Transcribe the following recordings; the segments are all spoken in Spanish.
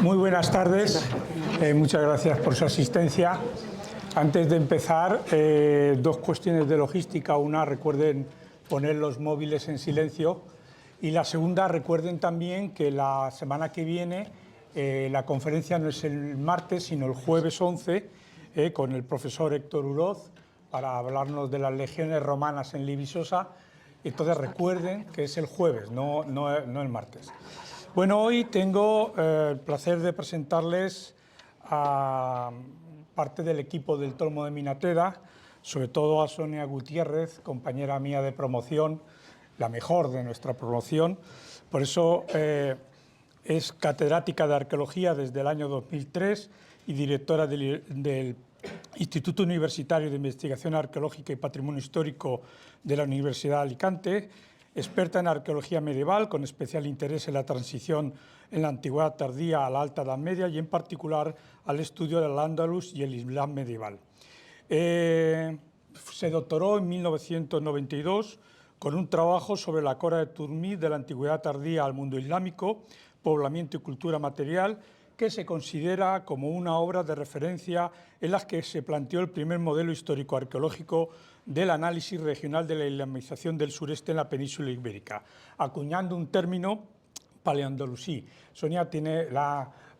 Muy buenas tardes, muchas gracias por su asistencia. Antes de empezar, dos cuestiones de logística. Una, recuerden poner los móviles en silencio. Y la segunda, recuerden también que la semana que viene la conferencia no es el martes, sino el jueves 11, con el profesor Héctor Uroz, para hablarnos de las legiones romanas en Libisosa. Entonces recuerden que es el jueves, no el martes. Bueno, hoy tengo el placer de presentarles a parte del equipo del Tolmo de Minateda, sobre todo a Sonia Gutiérrez, compañera mía de promoción, la mejor de nuestra promoción. Por eso es catedrática de Arqueología desde el año 2003 y directora del Instituto Universitario de Investigación Arqueológica y Patrimonio Histórico de la Universidad de Alicante, experta en arqueología medieval, con especial interés en la transición en la antigüedad tardía a la Alta Edad Media y en particular al estudio del Al-Ándalus y el Islam medieval. Se doctoró en 1992 con un trabajo sobre la Cora de Turmí de la antigüedad tardía al mundo islámico, poblamiento y cultura material, que se considera como una obra de referencia en la que se planteó el primer modelo histórico-arqueológico del análisis regional de la islamización del sureste en la península ibérica, acuñando un término paleoandalusí. Sonia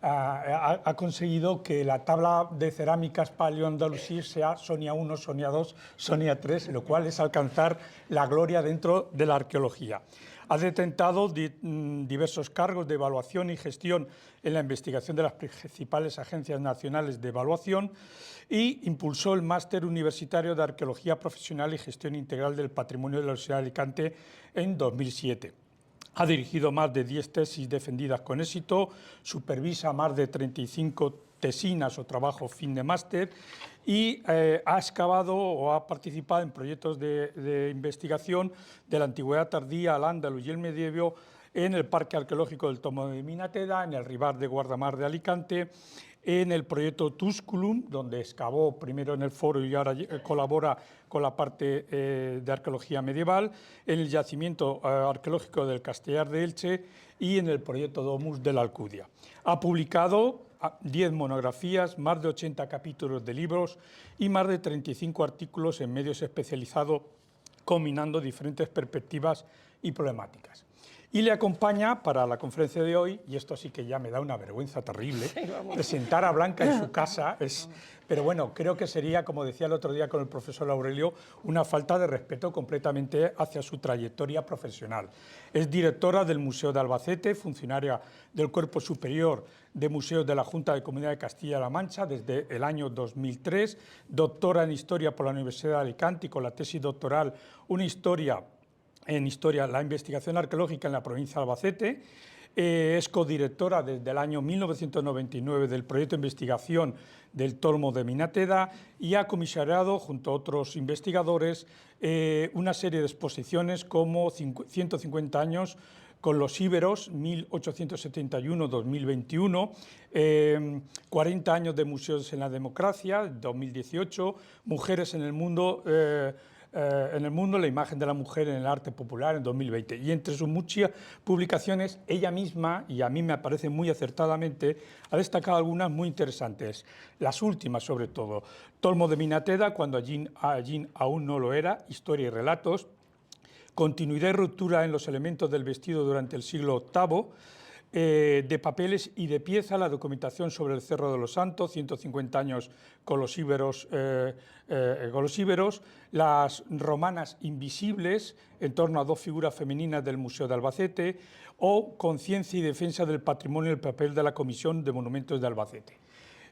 ha conseguido que la tabla de cerámicas paleoandalusí sea Sonia 1, Sonia 2, Sonia 3, lo cual es alcanzar la gloria dentro de la arqueología. Ha detentado diversos cargos de evaluación y gestión en la investigación de las principales agencias nacionales de evaluación y impulsó el Máster Universitario de Arqueología Profesional y Gestión Integral del Patrimonio de la Universidad de Alicante en 2007. Ha dirigido más de 10 tesis defendidas con éxito, supervisa más de 35 tesinas o trabajos fin de máster y ha excavado o ha participado en proyectos de investigación de la antigüedad tardía, al Ándalus y el medievo en el Parque Arqueológico del Tolmo de Minateda, en el Ribar de Guardamar de Alicante, en el proyecto Tusculum, donde excavó primero en el foro y ahora colabora con la parte de arqueología medieval, en el yacimiento arqueológico del Castellar de Elche y en el proyecto Domus de la Alcudia. Ha publicado 10 monografías, más de 80 capítulos de libros y más de 35 artículos en medios especializados, combinando diferentes perspectivas y problemáticas. Y le acompaña para la conferencia de hoy, y esto sí que ya me da una vergüenza terrible, presentar a Blanca en su casa, pero bueno, creo que sería, como decía el otro día con el profesor Aurelio, una falta de respeto completamente hacia su trayectoria profesional. Es directora del Museo de Albacete, funcionaria del Cuerpo Superior de Museos de la Junta de Comunidad de Castilla-La Mancha desde el año 2003, doctora en Historia por la Universidad de Alicante y con la tesis doctoral Una historia en Historia, la investigación arqueológica en la provincia de Albacete. Es codirectora desde el año 1999 del proyecto de investigación del Tolmo de Minateda y ha comisariado, junto a otros investigadores, una serie de exposiciones como 150 años con los íberos, 1871-2021, 40 años de museos en la democracia, 2018, mujeres en el mundo, la imagen de la mujer en el arte popular en 2020. Y entre sus muchas publicaciones, ella misma, y a mí me parece muy acertadamente, ha destacado algunas muy interesantes. Las últimas, sobre todo. Tolmo de Minateda, cuando allí aún no lo era, historia y relatos. Continuidad y ruptura en los elementos del vestido durante el siglo VIII. De papeles y de pieza, la documentación sobre el Cerro de los Santos, 150 años con los íberos, las romanas invisibles, en torno a 2 figuras femeninas del Museo de Albacete, o Conciencia y defensa del patrimonio, el papel de la Comisión de Monumentos de Albacete.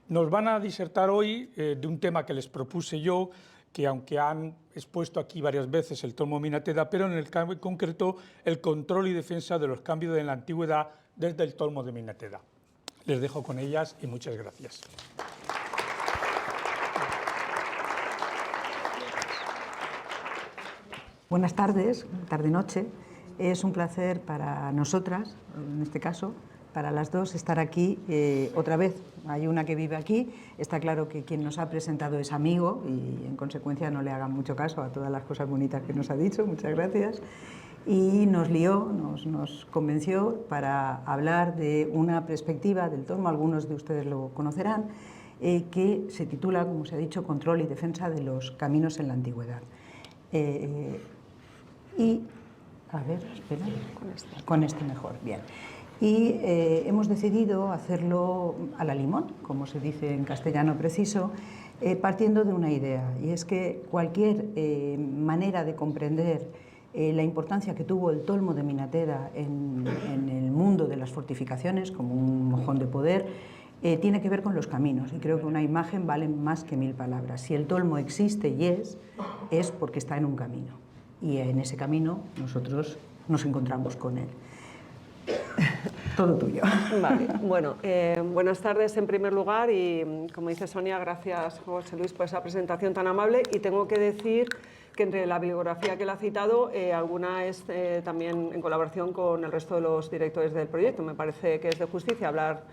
Nos van a disertar hoy de un tema que les propuse yo, que aunque han expuesto aquí varias veces el Tolmo de Minateda, pero en el caso concreto el control y defensa de los cambios de la antigüedad desde el Tolmo de Minateda. Les dejo con ellas y muchas gracias. Buenas tardes, tarde-noche. Es un placer para nosotras, en este caso, para las dos, estar aquí otra vez. Hay una que vive aquí, está claro que quien nos ha presentado es amigo y en consecuencia no le hagan mucho caso a todas las cosas bonitas que nos ha dicho, muchas gracias. y nos lió, nos convenció para hablar de una perspectiva del Tolmo, algunos de ustedes lo conocerán, que se titula, como se ha dicho, Control y defensa de los caminos en la antigüedad. Y, a ver, espera, con este mejor, bien. Y hemos decidido hacerlo a la limón, como se dice en castellano preciso, partiendo de una idea, y es que cualquier manera de comprender la importancia que tuvo el Tolmo de Minateda en el mundo de las fortificaciones, como un mojón de poder, tiene que ver con los caminos, y creo que una imagen vale más que 1000 palabras. Si el Tolmo existe y es porque está en un camino, y en ese camino nosotros nos encontramos con él. Todo tuyo. Vale, bueno, buenas tardes en primer lugar y, como dice Sonia, gracias José Luis por esa presentación tan amable, y tengo que decir que entre la bibliografía que él ha citado, alguna es también en colaboración con el resto de los directores del proyecto. Me parece que es de justicia hablar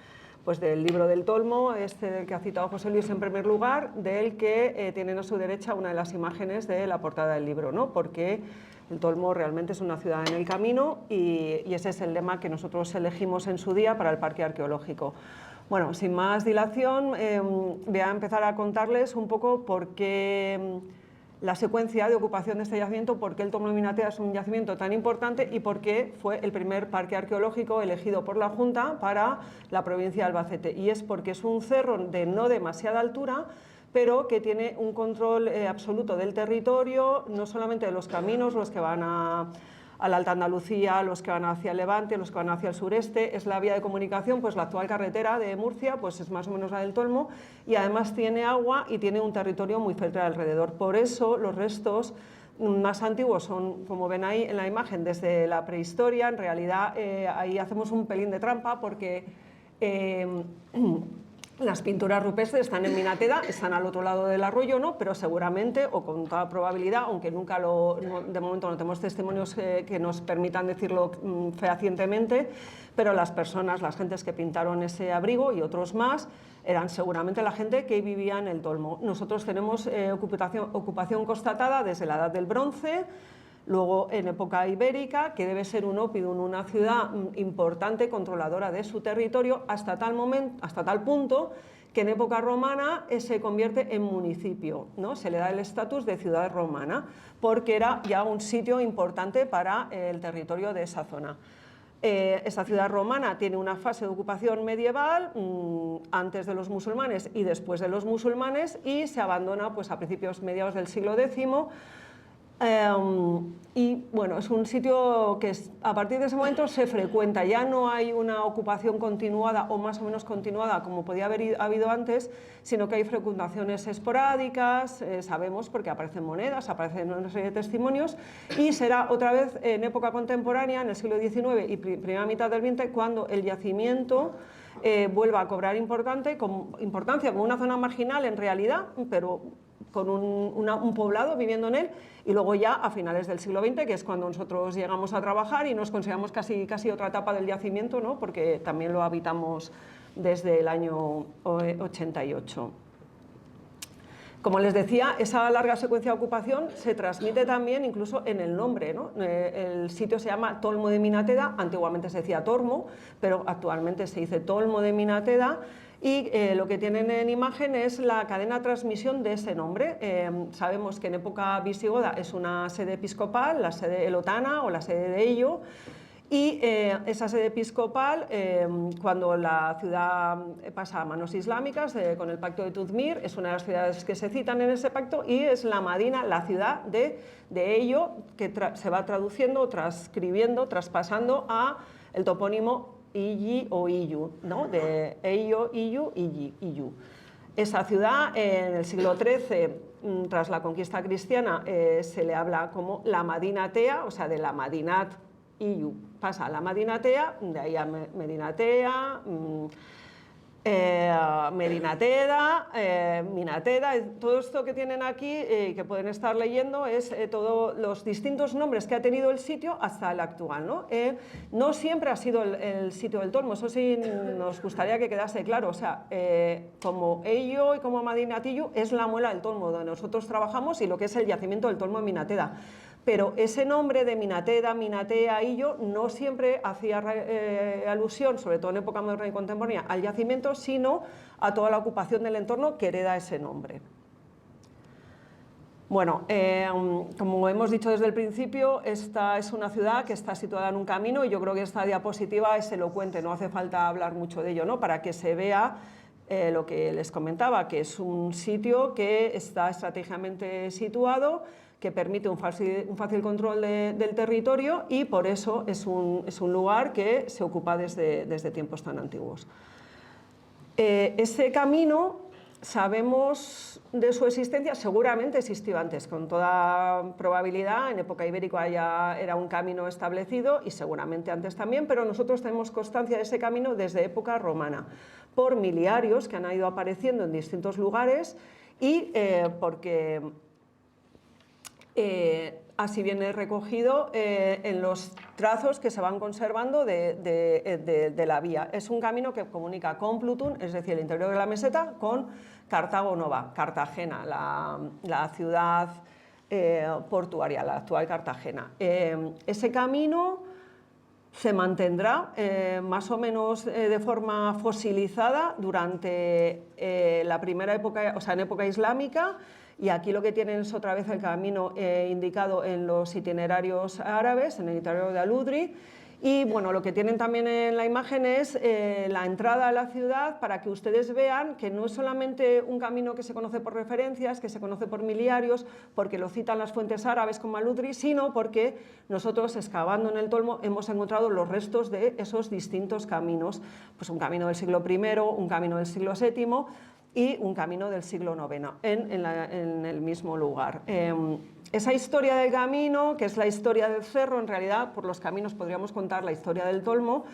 pues del libro del Tolmo, del que ha citado José Luis en primer lugar, del que tienen a su derecha una de las imágenes de la portada del libro, ¿no? Porque el Tolmo realmente es una ciudad en el camino y ese es el lema que nosotros elegimos en su día para el parque arqueológico. Bueno, sin más dilación, voy a empezar a contarles un poco por qué la secuencia de ocupación de este yacimiento, por qué el Tolmo de Minatea es un yacimiento tan importante y por qué fue el primer parque arqueológico elegido por la Junta para la provincia de Albacete. Y es porque es un cerro de no demasiada altura, pero que tiene un control absoluto del territorio, no solamente de los caminos, los que van a la Alta Andalucía, los que van hacia el Levante, los que van hacia el sureste. Es la vía de comunicación, pues la actual carretera de Murcia, pues es más o menos la del Tolmo, y además tiene agua y tiene un territorio muy fértil alrededor. Por eso los restos más antiguos son, como ven ahí en la imagen, desde la prehistoria. En realidad ahí hacemos un pelín de trampa porque las pinturas rupestres están en Minateda, están al otro lado del arroyo, ¿no? Pero seguramente, o con toda probabilidad, aunque nunca de momento no tenemos testimonios que nos permitan decirlo fehacientemente, pero las personas, las gentes que pintaron ese abrigo y otros más, eran seguramente la gente que vivía en el Tolmo. Nosotros tenemos ocupación constatada desde la Edad del Bronce, luego en época ibérica, que debe ser un oppidum, una ciudad importante, controladora de su territorio, hasta tal punto que en época romana se convierte en municipio, ¿no? Se le da el estatus de ciudad romana, porque era ya un sitio importante para el territorio de esa zona. Esta ciudad romana tiene una fase de ocupación medieval, antes de los musulmanes y después de los musulmanes, y se abandona pues, a mediados del siglo X. Y bueno, es un sitio que a partir de ese momento se frecuenta, ya no hay una ocupación continuada o más o menos continuada como podía haber habido antes, sino que hay fecundaciones esporádicas, sabemos porque aparecen monedas, aparecen una serie de testimonios, y será otra vez en época contemporánea, en el siglo XIX y primera mitad del XX, cuando el yacimiento vuelva a cobrar importancia como una zona marginal en realidad, pero con un poblado viviendo en él, y luego ya a finales del siglo XX, que es cuando nosotros llegamos a trabajar y nos consideramos casi otra etapa del yacimiento, ¿no? Porque también lo habitamos desde el año 88. Como les decía, esa larga secuencia de ocupación se transmite también incluso en el nombre, ¿no? El sitio se llama Tolmo de Minateda, antiguamente se decía Tormo, pero actualmente se dice Tolmo de Minateda, y lo que tienen en imagen es la cadena de transmisión de ese nombre. Sabemos que en época visigoda es una sede episcopal, la sede elotana o la sede de Ello, y esa sede episcopal, cuando la ciudad pasa a manos islámicas con el pacto de Tuzmir, es una de las ciudades que se citan en ese pacto, y es la Madina, la ciudad de Ello, que se va traduciendo, transcribiendo, traspasando a el topónimo Illi o Illu, ¿no? De Ello, Illu, Illi, Illu. Esa ciudad en el siglo XIII, tras la conquista cristiana, se le habla como la Madinatea, o sea, de la Madinat Illu pasa a la Madinatea, de ahí a Medinatea, Medinateda, Minateda. Todo esto que tienen aquí, que pueden estar leyendo, es todos los distintos nombres que ha tenido el sitio hasta el actual, ¿no? No siempre ha sido el sitio del Tolmo, eso sí nos gustaría que quedase claro. O sea, como Ello y como Madinatillo es la muela del Tolmo, donde nosotros trabajamos, y lo que es el yacimiento del Tolmo de Minateda. pero ese nombre de Minateda, Minatea, Illo, no siempre hacía alusión, sobre todo en época moderna y contemporánea, al yacimiento, sino a toda la ocupación del entorno que hereda ese nombre. Bueno, como hemos dicho desde el principio, esta es una ciudad que está situada en un camino y yo creo que esta diapositiva es elocuente, no hace falta hablar mucho de ello, ¿no? Para que se vea lo que les comentaba, que es un sitio que está estratégicamente situado, que permite un fácil control del territorio y por eso es un lugar que se ocupa desde tiempos tan antiguos. Ese camino, sabemos de su existencia, seguramente existió antes, con toda probabilidad, en época ibérica ya era un camino establecido y seguramente antes también, pero nosotros tenemos constancia de ese camino desde época romana, por miliarios que han ido apareciendo en distintos lugares y porque así viene recogido en los trazos que se van conservando de la vía. Es un camino que comunica con Plutún, es decir, el interior de la meseta, con Cartago Nova, Cartagena, la ciudad portuaria, la actual Cartagena. Ese camino se mantendrá más o menos de forma fosilizada durante la primera época, o sea, en época islámica, y aquí lo que tienen es otra vez el camino indicado en los itinerarios árabes, en el itinerario de Aludri, y bueno, lo que tienen también en la imagen es la entrada a la ciudad para que ustedes vean que no es solamente un camino que se conoce por referencias, que se conoce por miliarios, porque lo citan las fuentes árabes como Aludri, sino porque nosotros excavando en el Tolmo hemos encontrado los restos de esos distintos caminos, pues un camino del siglo I, un camino del siglo VII, y un camino del siglo IX en el mismo lugar. Esa historia del camino, que es la historia del cerro, en realidad por los caminos podríamos contar la historia del Tolmo,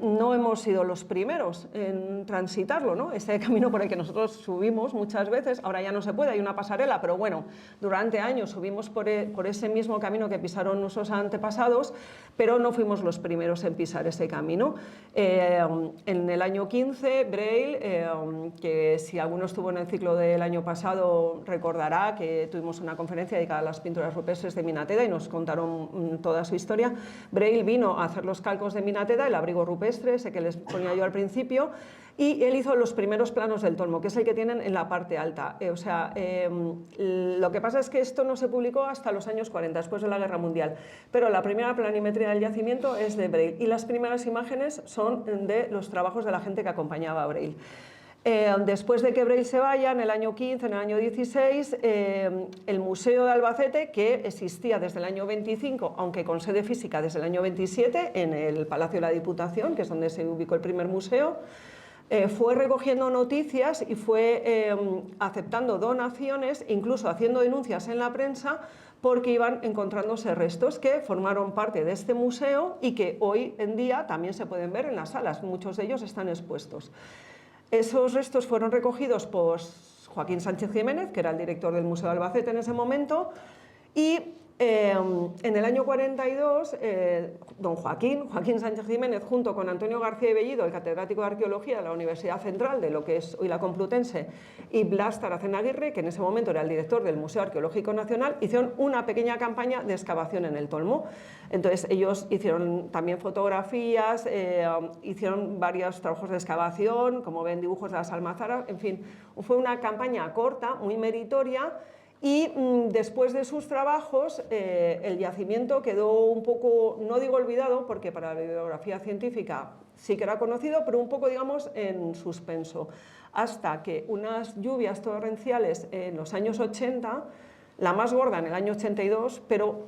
no hemos sido los primeros en transitarlo, ¿no? Ese camino por el que nosotros subimos muchas veces, ahora ya no se puede, hay una pasarela, pero bueno, durante años subimos por ese mismo camino que pisaron nuestros antepasados, pero no fuimos los primeros en pisar ese camino. En el año 15, Braille, que si alguno estuvo en el ciclo del año pasado recordará que tuvimos una conferencia dedicada a las pinturas rupestres de Minateda y nos contaron toda su historia. Braille vino a hacer los calcos de Minateda, el abrigo rupestre, ese que les ponía yo al principio, y él hizo los primeros planos del Tolmo, que es el que tienen en la parte alta. Lo que pasa es que esto no se publicó hasta los años 40, después de la Guerra Mundial, pero la primera planimetría del yacimiento es de Braille y las primeras imágenes son de los trabajos de la gente que acompañaba a Braille. Después de que Braille se vaya, en el año 15, en el año 16, el Museo de Albacete, que existía desde el año 25, aunque con sede física desde el año 27, en el Palacio de la Diputación, que es donde se ubicó el primer museo, fue recogiendo noticias y fue aceptando donaciones, incluso haciendo denuncias en la prensa, porque iban encontrándose restos que formaron parte de este museo y que hoy en día también se pueden ver en las salas, muchos de ellos están expuestos. Esos restos fueron recogidos por Joaquín Sánchez Jiménez, que era el director del Museo de Albacete en ese momento, y en el año 42, don Joaquín Sánchez Jiménez, junto con Antonio García y Bellido, el catedrático de Arqueología de la Universidad Central, de lo que es hoy la Complutense, y Blas Taracena Aguirre, que en ese momento era el director del Museo Arqueológico Nacional, hicieron una pequeña campaña de excavación en el Tolmo. Entonces ellos hicieron también fotografías, hicieron varios trabajos de excavación, como ven, dibujos de las almazaras, en fin, fue una campaña corta, muy meritoria. Y después de sus trabajos, el yacimiento quedó un poco, no digo olvidado, porque para la bibliografía científica sí que era conocido, pero un poco, digamos, en suspenso, hasta que unas lluvias torrenciales en los años 80, la más gorda en el año 82, pero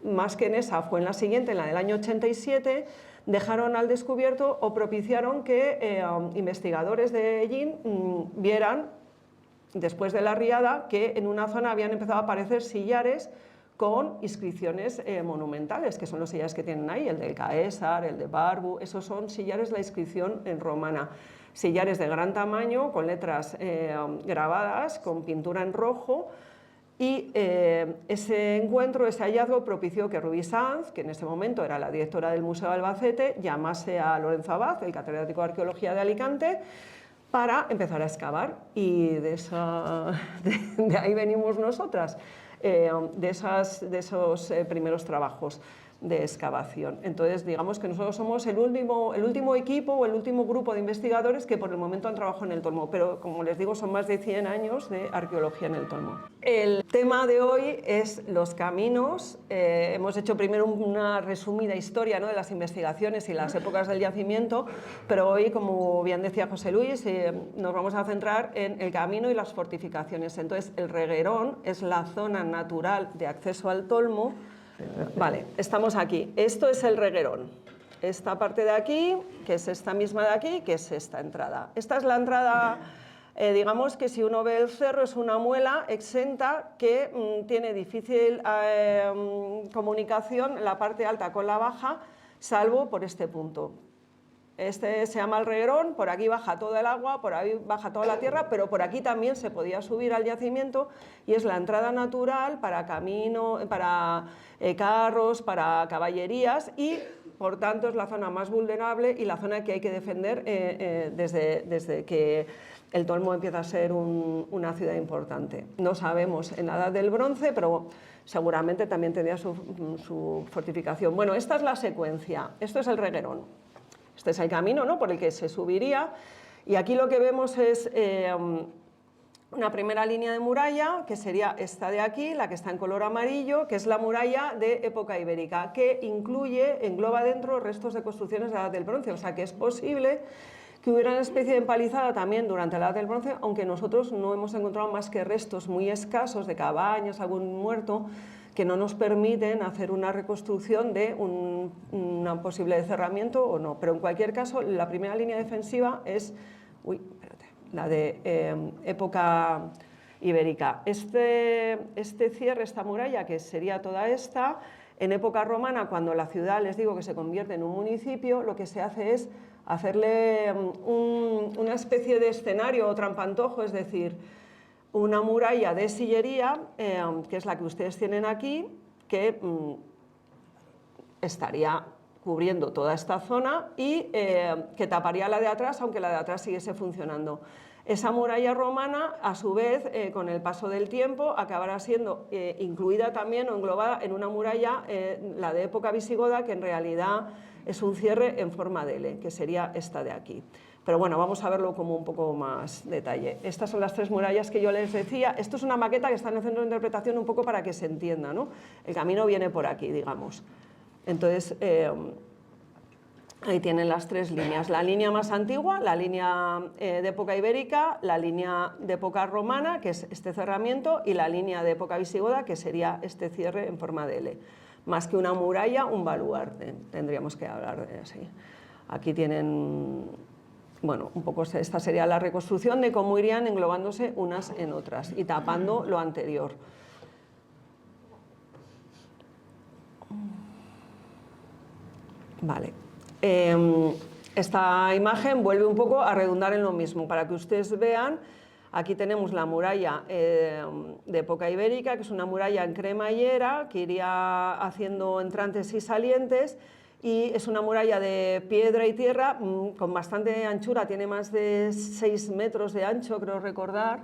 más que en esa fue en la siguiente, en la del año 87, dejaron al descubierto o propiciaron que investigadores de Ellín vieran, después de la riada, que en una zona habían empezado a aparecer sillares con inscripciones monumentales, que son los sillares que tienen ahí, el del Caesar, el de Barbu, esos son sillares de la inscripción en romana, sillares de gran tamaño, con letras grabadas, con pintura en rojo, y ese encuentro, ese hallazgo propició que Rubí Sanz, que en ese momento era la directora del Museo de Albacete, llamase a Lorenzo Abad, el catedrático de Arqueología de Alicante, para empezar a excavar, y de ahí venimos nosotras. de esos primeros trabajos de excavación. Entonces, digamos que nosotros somos el último equipo o el último grupo de investigadores que por el momento han trabajado en el Tolmo, pero como les digo, son más de 100 años de arqueología en el Tolmo. El tema de hoy es los caminos. Hemos hecho primero una resumida historia, ¿no?, de las investigaciones y las épocas del yacimiento, pero hoy, como bien decía José Luis, nos vamos a centrar en el camino y las fortificaciones. Entonces, el Reguerón es la zona natural de acceso al Tolmo. Vale, estamos aquí. Esto es el Reguerón. Esta parte de aquí, que es esta misma de aquí, que es esta entrada. Esta es la entrada, digamos que si uno ve el cerro, es una muela exenta que tiene difícil comunicación la parte alta con la baja, salvo por este punto. Este se llama el Reguerón, por aquí baja todo el agua, por ahí baja toda la tierra, pero por aquí también se podía subir al yacimiento y es la entrada natural para camino, para carros, para caballerías y por tanto es la zona más vulnerable y la zona que hay que defender desde que el Tolmo empieza a ser una ciudad importante. No sabemos en la Edad del Bronce, pero seguramente también tendría su fortificación. Bueno, esta es la secuencia, esto es el Reguerón. Este es el camino, ¿no?, por el que se subiría y aquí lo que vemos es una primera línea de muralla, que sería esta de aquí, la que está en color amarillo, que es la muralla de época ibérica, que engloba dentro restos de construcciones de la Edad del Bronce, o sea que es posible que hubiera una especie de empalizada también durante la Edad del Bronce, aunque nosotros no hemos encontrado más que restos muy escasos de cabañas, algún muerto, que no nos permiten hacer una reconstrucción de un posible cerramiento o no. Pero en cualquier caso, la primera línea defensiva es la de época ibérica. Este cierre, esta muralla, que sería toda esta, en época romana, cuando la ciudad, les digo, que se convierte en un municipio, lo que se hace es hacerle una especie de escenario o trampantojo, es decir, una muralla de sillería, que es la que ustedes tienen aquí, que estaría cubriendo toda esta zona y que taparía la de atrás, aunque la de atrás siguiese funcionando. Esa muralla romana, a su vez, con el paso del tiempo, acabará siendo incluida también o englobada en una muralla, la de época visigoda, que en realidad es un cierre en forma de L, que sería esta de aquí. Pero bueno, vamos a verlo como un poco más detalle. Estas son las tres murallas que yo les decía. Esto es una maqueta que está en el centro de interpretación un poco para que se entienda, ¿no? El camino viene por aquí, digamos. Entonces, ahí tienen las tres líneas. La línea más antigua, la línea de época ibérica, la línea de época romana, que es este cerramiento, y la línea de época visigoda, que sería este cierre en forma de L. Más que una muralla, un baluarte, tendríamos que hablar de así. Aquí tienen... Bueno, un poco esta sería la reconstrucción de cómo irían englobándose unas en otras y tapando lo anterior. Vale. Esta imagen vuelve un poco a redundar en lo mismo, para que ustedes vean. Aquí tenemos la muralla de época ibérica, que es una muralla en cremallera que iría haciendo entrantes y salientes, y es una muralla de piedra y tierra con bastante anchura, tiene más de 6 metros de ancho, creo recordar,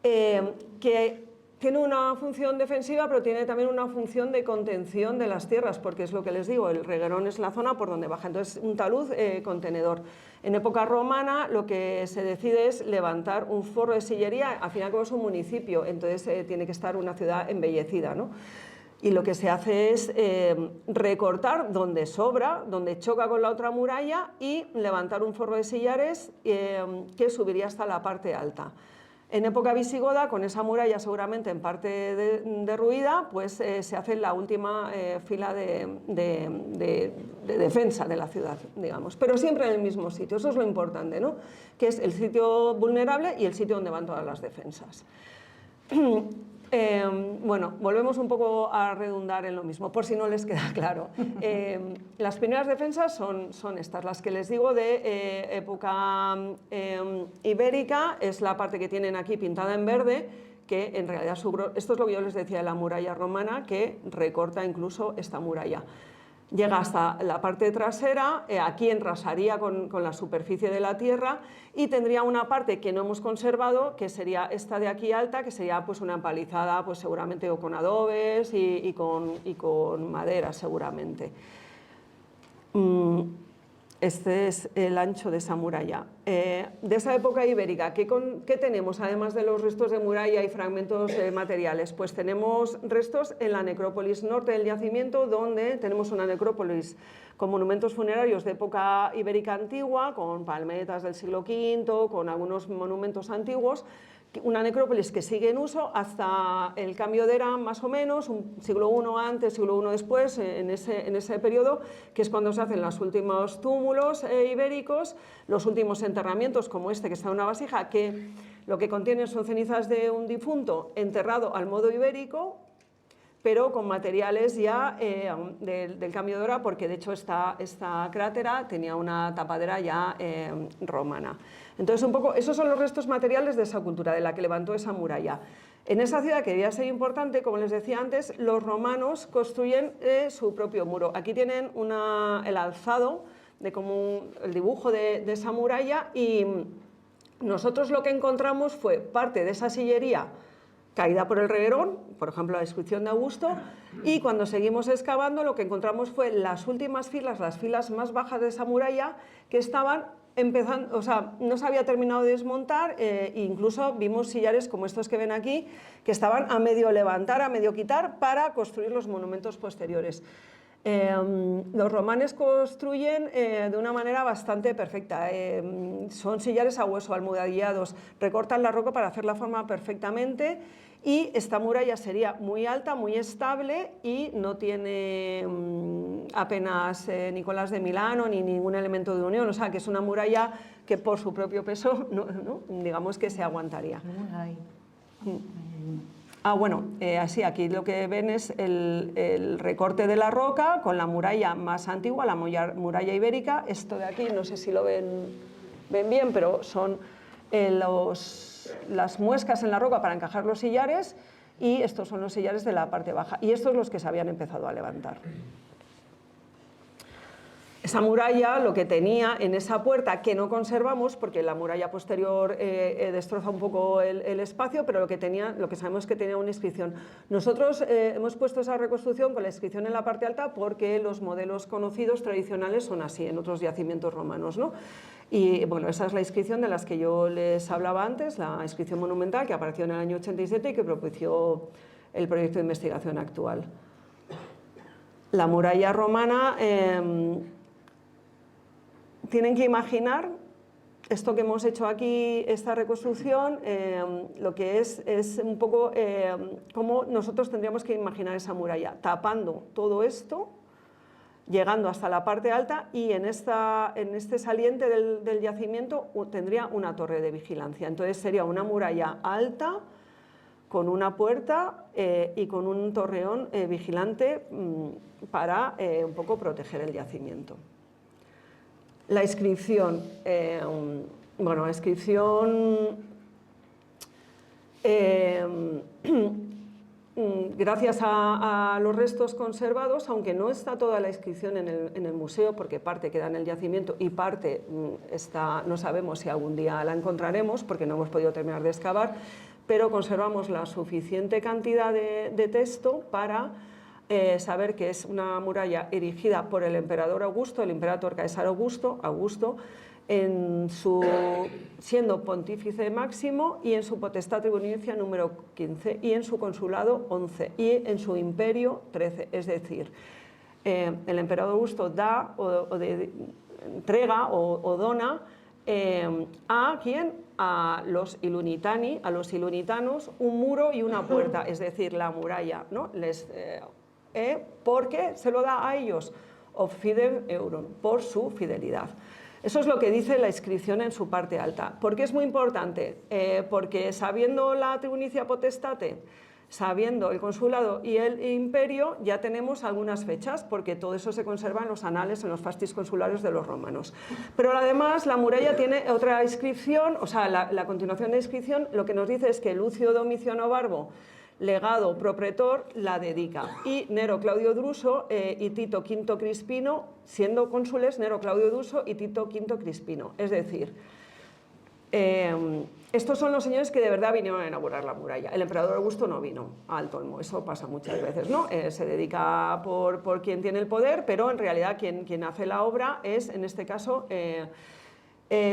que tiene una función defensiva, pero tiene también una función de contención de las tierras, porque es lo que les digo, el Reguerón es la zona por donde baja, entonces un talud contenedor. En época romana lo que se decide es levantar un forro de sillería, al final como es un municipio, entonces tiene que estar una ciudad embellecida, ¿no? Y lo que se hace es recortar donde sobra, donde choca con la otra muralla, y levantar un forro de sillares que subiría hasta la parte alta. En época visigoda, con esa muralla seguramente en parte derruida, pues se hace la última fila de defensa de la ciudad, digamos, pero siempre en el mismo sitio. Eso es lo importante, ¿no? Que es el sitio vulnerable y el sitio donde van todas las defensas. Bueno, volvemos un poco a redundar en lo mismo, por si no les queda claro. Las primeras defensas son estas, las que les digo de época ibérica, es la parte que tienen aquí pintada en verde, que en realidad esto es lo que yo les decía de la muralla romana, que recorta incluso esta muralla. llega hasta la parte trasera, aquí enrasaría con la superficie de la tierra y tendría una parte que no hemos conservado, que sería esta de aquí alta, que sería pues una empalizada pues seguramente o con adobes y con madera seguramente. Este es el ancho de esa muralla. De esa época ibérica, ¿qué tenemos además de los restos de muralla y fragmentos materiales? Pues tenemos restos en la necrópolis norte del yacimiento, donde tenemos una necrópolis con monumentos funerarios de época ibérica antigua, con palmetas del siglo V, con algunos monumentos antiguos, una necrópolis que sigue en uso hasta el cambio de era más o menos, un siglo I antes, siglo I después, en ese periodo, que es cuando se hacen los últimos túmulos ibéricos, los últimos enterramientos como este que está en una vasija, que lo que contiene son cenizas de un difunto enterrado al modo ibérico, pero con materiales ya del cambio de era, porque de hecho esta crátera tenía una tapadera ya romana. Entonces, un poco, esos son los restos materiales de esa cultura, de la que levantó esa muralla. En esa ciudad, que debía ser importante, como les decía antes, los romanos construyen su propio muro. Aquí tienen el alzado, el dibujo de esa muralla, y nosotros lo que encontramos fue parte de esa sillería caída por el reguerón, por ejemplo la descripción de Augusto, y cuando seguimos excavando lo que encontramos fue las últimas filas, las filas más bajas de esa muralla, que estaban empezando, o sea, no se había terminado de desmontar, e incluso vimos sillares como estos que ven aquí, que estaban a medio levantar, a medio quitar, para construir los monumentos posteriores. Los romanos construyen de una manera bastante perfecta, son sillares a hueso, almohadillados, recortan la roca para hacer la forma perfectamente, y esta muralla sería muy alta, muy estable y no tiene apenas Nicolás de Milano ni ningún elemento de unión, o sea que es una muralla que por su propio peso digamos que se aguantaría. Bueno, así aquí lo que ven es el recorte de la roca con la muralla más antigua, la muralla ibérica. Esto de aquí, no sé si lo ven bien, pero son las muescas en la roca para encajar los sillares, y estos son los sillares de la parte baja, y estos los que se habían empezado a levantar. Esa muralla lo que tenía en esa puerta, que no conservamos porque la muralla posterior destroza un poco el espacio, pero lo que sabemos es que tenía una inscripción. Nosotros hemos puesto esa reconstrucción con la inscripción en la parte alta porque los modelos conocidos tradicionales son así en otros yacimientos romanos, ¿no? Y bueno, esa es la inscripción de las que yo les hablaba antes, la inscripción monumental que apareció en el año 87 y que propició el proyecto de investigación actual. La muralla romana... tienen que imaginar esto que hemos hecho aquí, esta reconstrucción, lo que es un poco cómo nosotros tendríamos que imaginar esa muralla, tapando todo esto, llegando hasta la parte alta, y en este saliente del yacimiento tendría una torre de vigilancia. Entonces sería una muralla alta, con una puerta y con un torreón vigilante para un poco proteger el yacimiento. La inscripción, bueno, la inscripción, gracias a los restos conservados, aunque no está toda la inscripción en el museo, porque parte queda en el yacimiento y parte no sabemos si algún día la encontraremos, porque no hemos podido terminar de excavar, pero conservamos la suficiente cantidad de texto para saber que es una muralla erigida por el emperador Augusto, el emperador Caesar Augusto, siendo pontífice máximo, y en su potestad tribunica número 15, y en su consulado 11, y en su imperio 13. Es decir, el emperador Augusto da entrega o dona ¿a quién? A los ilunitani, a los ilunitanos, un muro y una puerta, es decir, la muralla, ¿no? Porque se lo da a ellos, of fidem euron, por su fidelidad. Eso es lo que dice la inscripción en su parte alta. ¿Por qué es muy importante? Porque sabiendo la tribunicia potestate, sabiendo el consulado y el imperio, ya tenemos algunas fechas, porque todo eso se conserva en los anales, en los fastis consulares de los romanos. Pero además la muralla tiene otra inscripción, o sea, la continuación de inscripción, lo que nos dice es que Lucio Domiciano Barbo legado propretor, la dedica. Y Nero Claudio Druso y Tito V Crispino, siendo cónsules, Nero Claudio Druso y Tito V Crispino. Es decir, estos son los señores que de verdad vinieron a inaugurar la muralla. El emperador Augusto no vino al Tolmo, eso pasa muchas veces, ¿no? Se dedica por quien tiene el poder, pero en realidad quien hace la obra es, en este caso,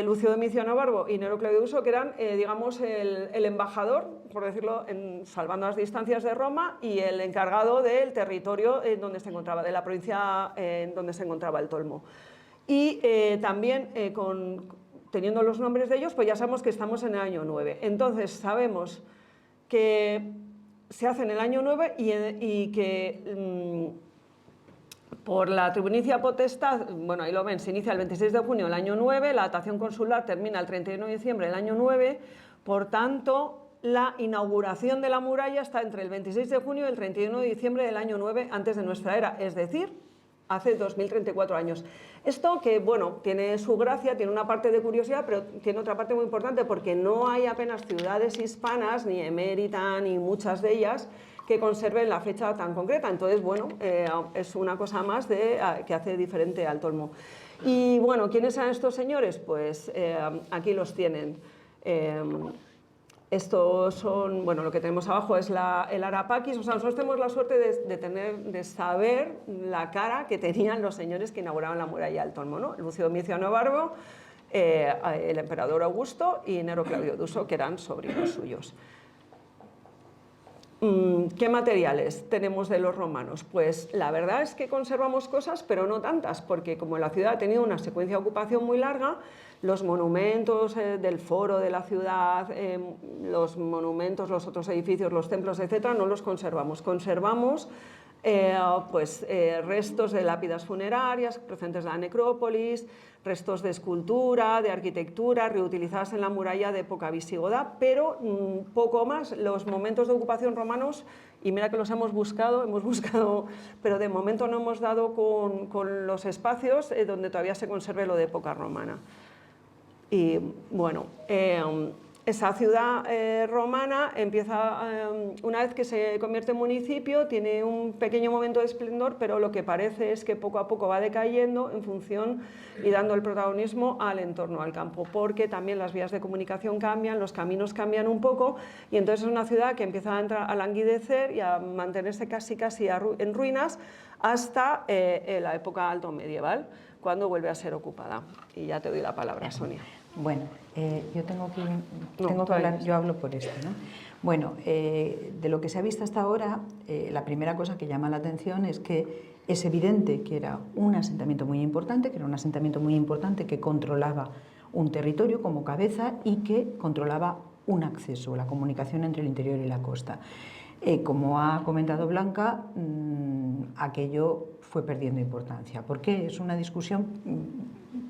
Lucio Domiciano Barbo y Nero Claudio Druso, que eran, digamos, el embajador, por decirlo, salvando las distancias de Roma, y el encargado del territorio en donde se encontraba, de la provincia en donde se encontraba el Tolmo. Y también teniendo los nombres de ellos, pues ya sabemos que estamos en el año 9. Entonces sabemos que se hace en el año 9 y que por la tribunicia potestad, bueno, ahí lo ven, se inicia el 26 de junio del año 9, la datación consular termina el 31 de diciembre del año 9, por tanto, la inauguración de la muralla está entre el 26 de junio y el 31 de diciembre del año 9 antes de nuestra era, es decir, hace 2034 años. Esto que, bueno, tiene su gracia, tiene una parte de curiosidad, pero tiene otra parte muy importante porque no hay apenas ciudades hispanas, ni emérita, ni muchas de ellas, que conserven la fecha tan concreta. Entonces, bueno, es una cosa más que hace diferente al Tolmo. Y, bueno, ¿quiénes eran estos señores? Pues aquí los tienen. Estos son, bueno, lo que tenemos abajo es el Arapaquis, o sea, nosotros tenemos la suerte de saber la cara que tenían los señores que inauguraban la muralla del Tolmo, ¿no? Lucio Domiciano Barbo, el emperador Augusto y Nero Claudio Druso, que eran sobrinos suyos. ¿Qué materiales tenemos de los romanos? Pues la verdad es que conservamos cosas, pero no tantas, porque como la ciudad ha tenido una secuencia de ocupación muy larga, los monumentos del foro de la ciudad, los monumentos, los otros edificios, los templos, etcétera, no los conservamos. Conservamos restos de lápidas funerarias procedentes de la necrópolis, restos de escultura, de arquitectura, reutilizadas en la muralla de época visigoda, pero poco más. Los momentos de ocupación romanos, y mira que los hemos buscado, pero de momento no hemos dado con los espacios donde todavía se conserve lo de época romana. Y bueno, esa ciudad romana empieza, una vez que se convierte en municipio, tiene un pequeño momento de esplendor, pero lo que parece es que poco a poco va decayendo en función y dando el protagonismo al entorno, al campo, porque también las vías de comunicación cambian, los caminos cambian un poco, y entonces es una ciudad que empieza a languidecer y a mantenerse casi en ruinas hasta la época alto medieval, cuando vuelve a ser ocupada. Y ya te doy la palabra, Sonia. Bueno, yo tengo que hablar, yo hablo por esto, ¿no? Bueno, de lo que se ha visto hasta ahora, la primera cosa que llama la atención es que es evidente que era un asentamiento muy importante, que controlaba un territorio como cabeza y que controlaba un acceso, la comunicación entre el interior y la costa. Como ha comentado Blanca, aquello fue perdiendo importancia. ¿Por qué? Es una discusión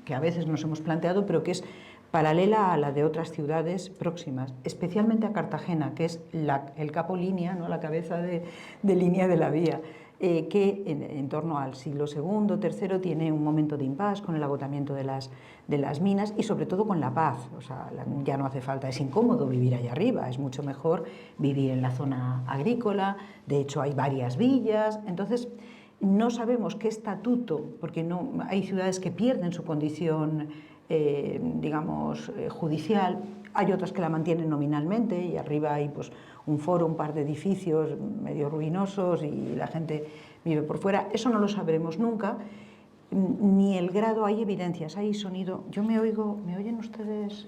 que a veces nos hemos planteado, pero que es paralela a la de otras ciudades próximas, especialmente a Cartagena, que es el capo línea, ¿no? La cabeza de línea de la vía, que en torno al siglo II, III tiene un momento de impasse con el agotamiento de las minas y sobre todo con la paz. O sea, ya no hace falta, es incómodo vivir allá arriba, es mucho mejor vivir en la zona agrícola, de hecho hay varias villas, entonces no sabemos qué estatuto, porque no, hay ciudades que pierden su condición judicial, hay otras que la mantienen nominalmente y arriba hay pues, un foro, un par de edificios medio ruinosos y la gente vive por fuera. Eso no lo sabremos nunca, ni el grado, hay evidencias, hay sonido. Yo me oigo, ¿me oyen ustedes?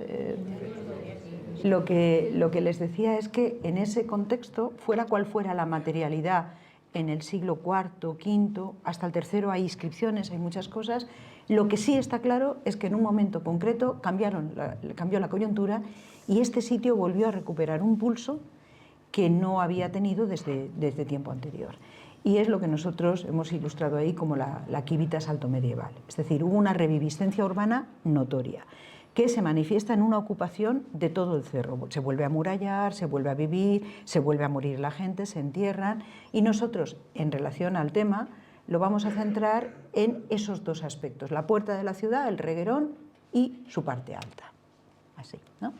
Lo que les decía es que en ese contexto, fuera cual fuera la materialidad, en el siglo IV, V, hasta el III hay inscripciones, hay muchas cosas. Lo que sí está claro es que en un momento concreto cambió la coyuntura y este sitio volvió a recuperar un pulso que no había tenido desde tiempo anterior. Y es lo que nosotros hemos ilustrado ahí como la civitas alto medieval. Es decir, hubo una reviviscencia urbana notoria que se manifiesta en una ocupación de todo el cerro. Se vuelve a amurallar, se vuelve a vivir, se vuelve a morir la gente, se entierran, y nosotros, en relación al tema, lo vamos a centrar en esos dos aspectos, la puerta de la ciudad, el reguerón y su parte alta. Así, ¿no?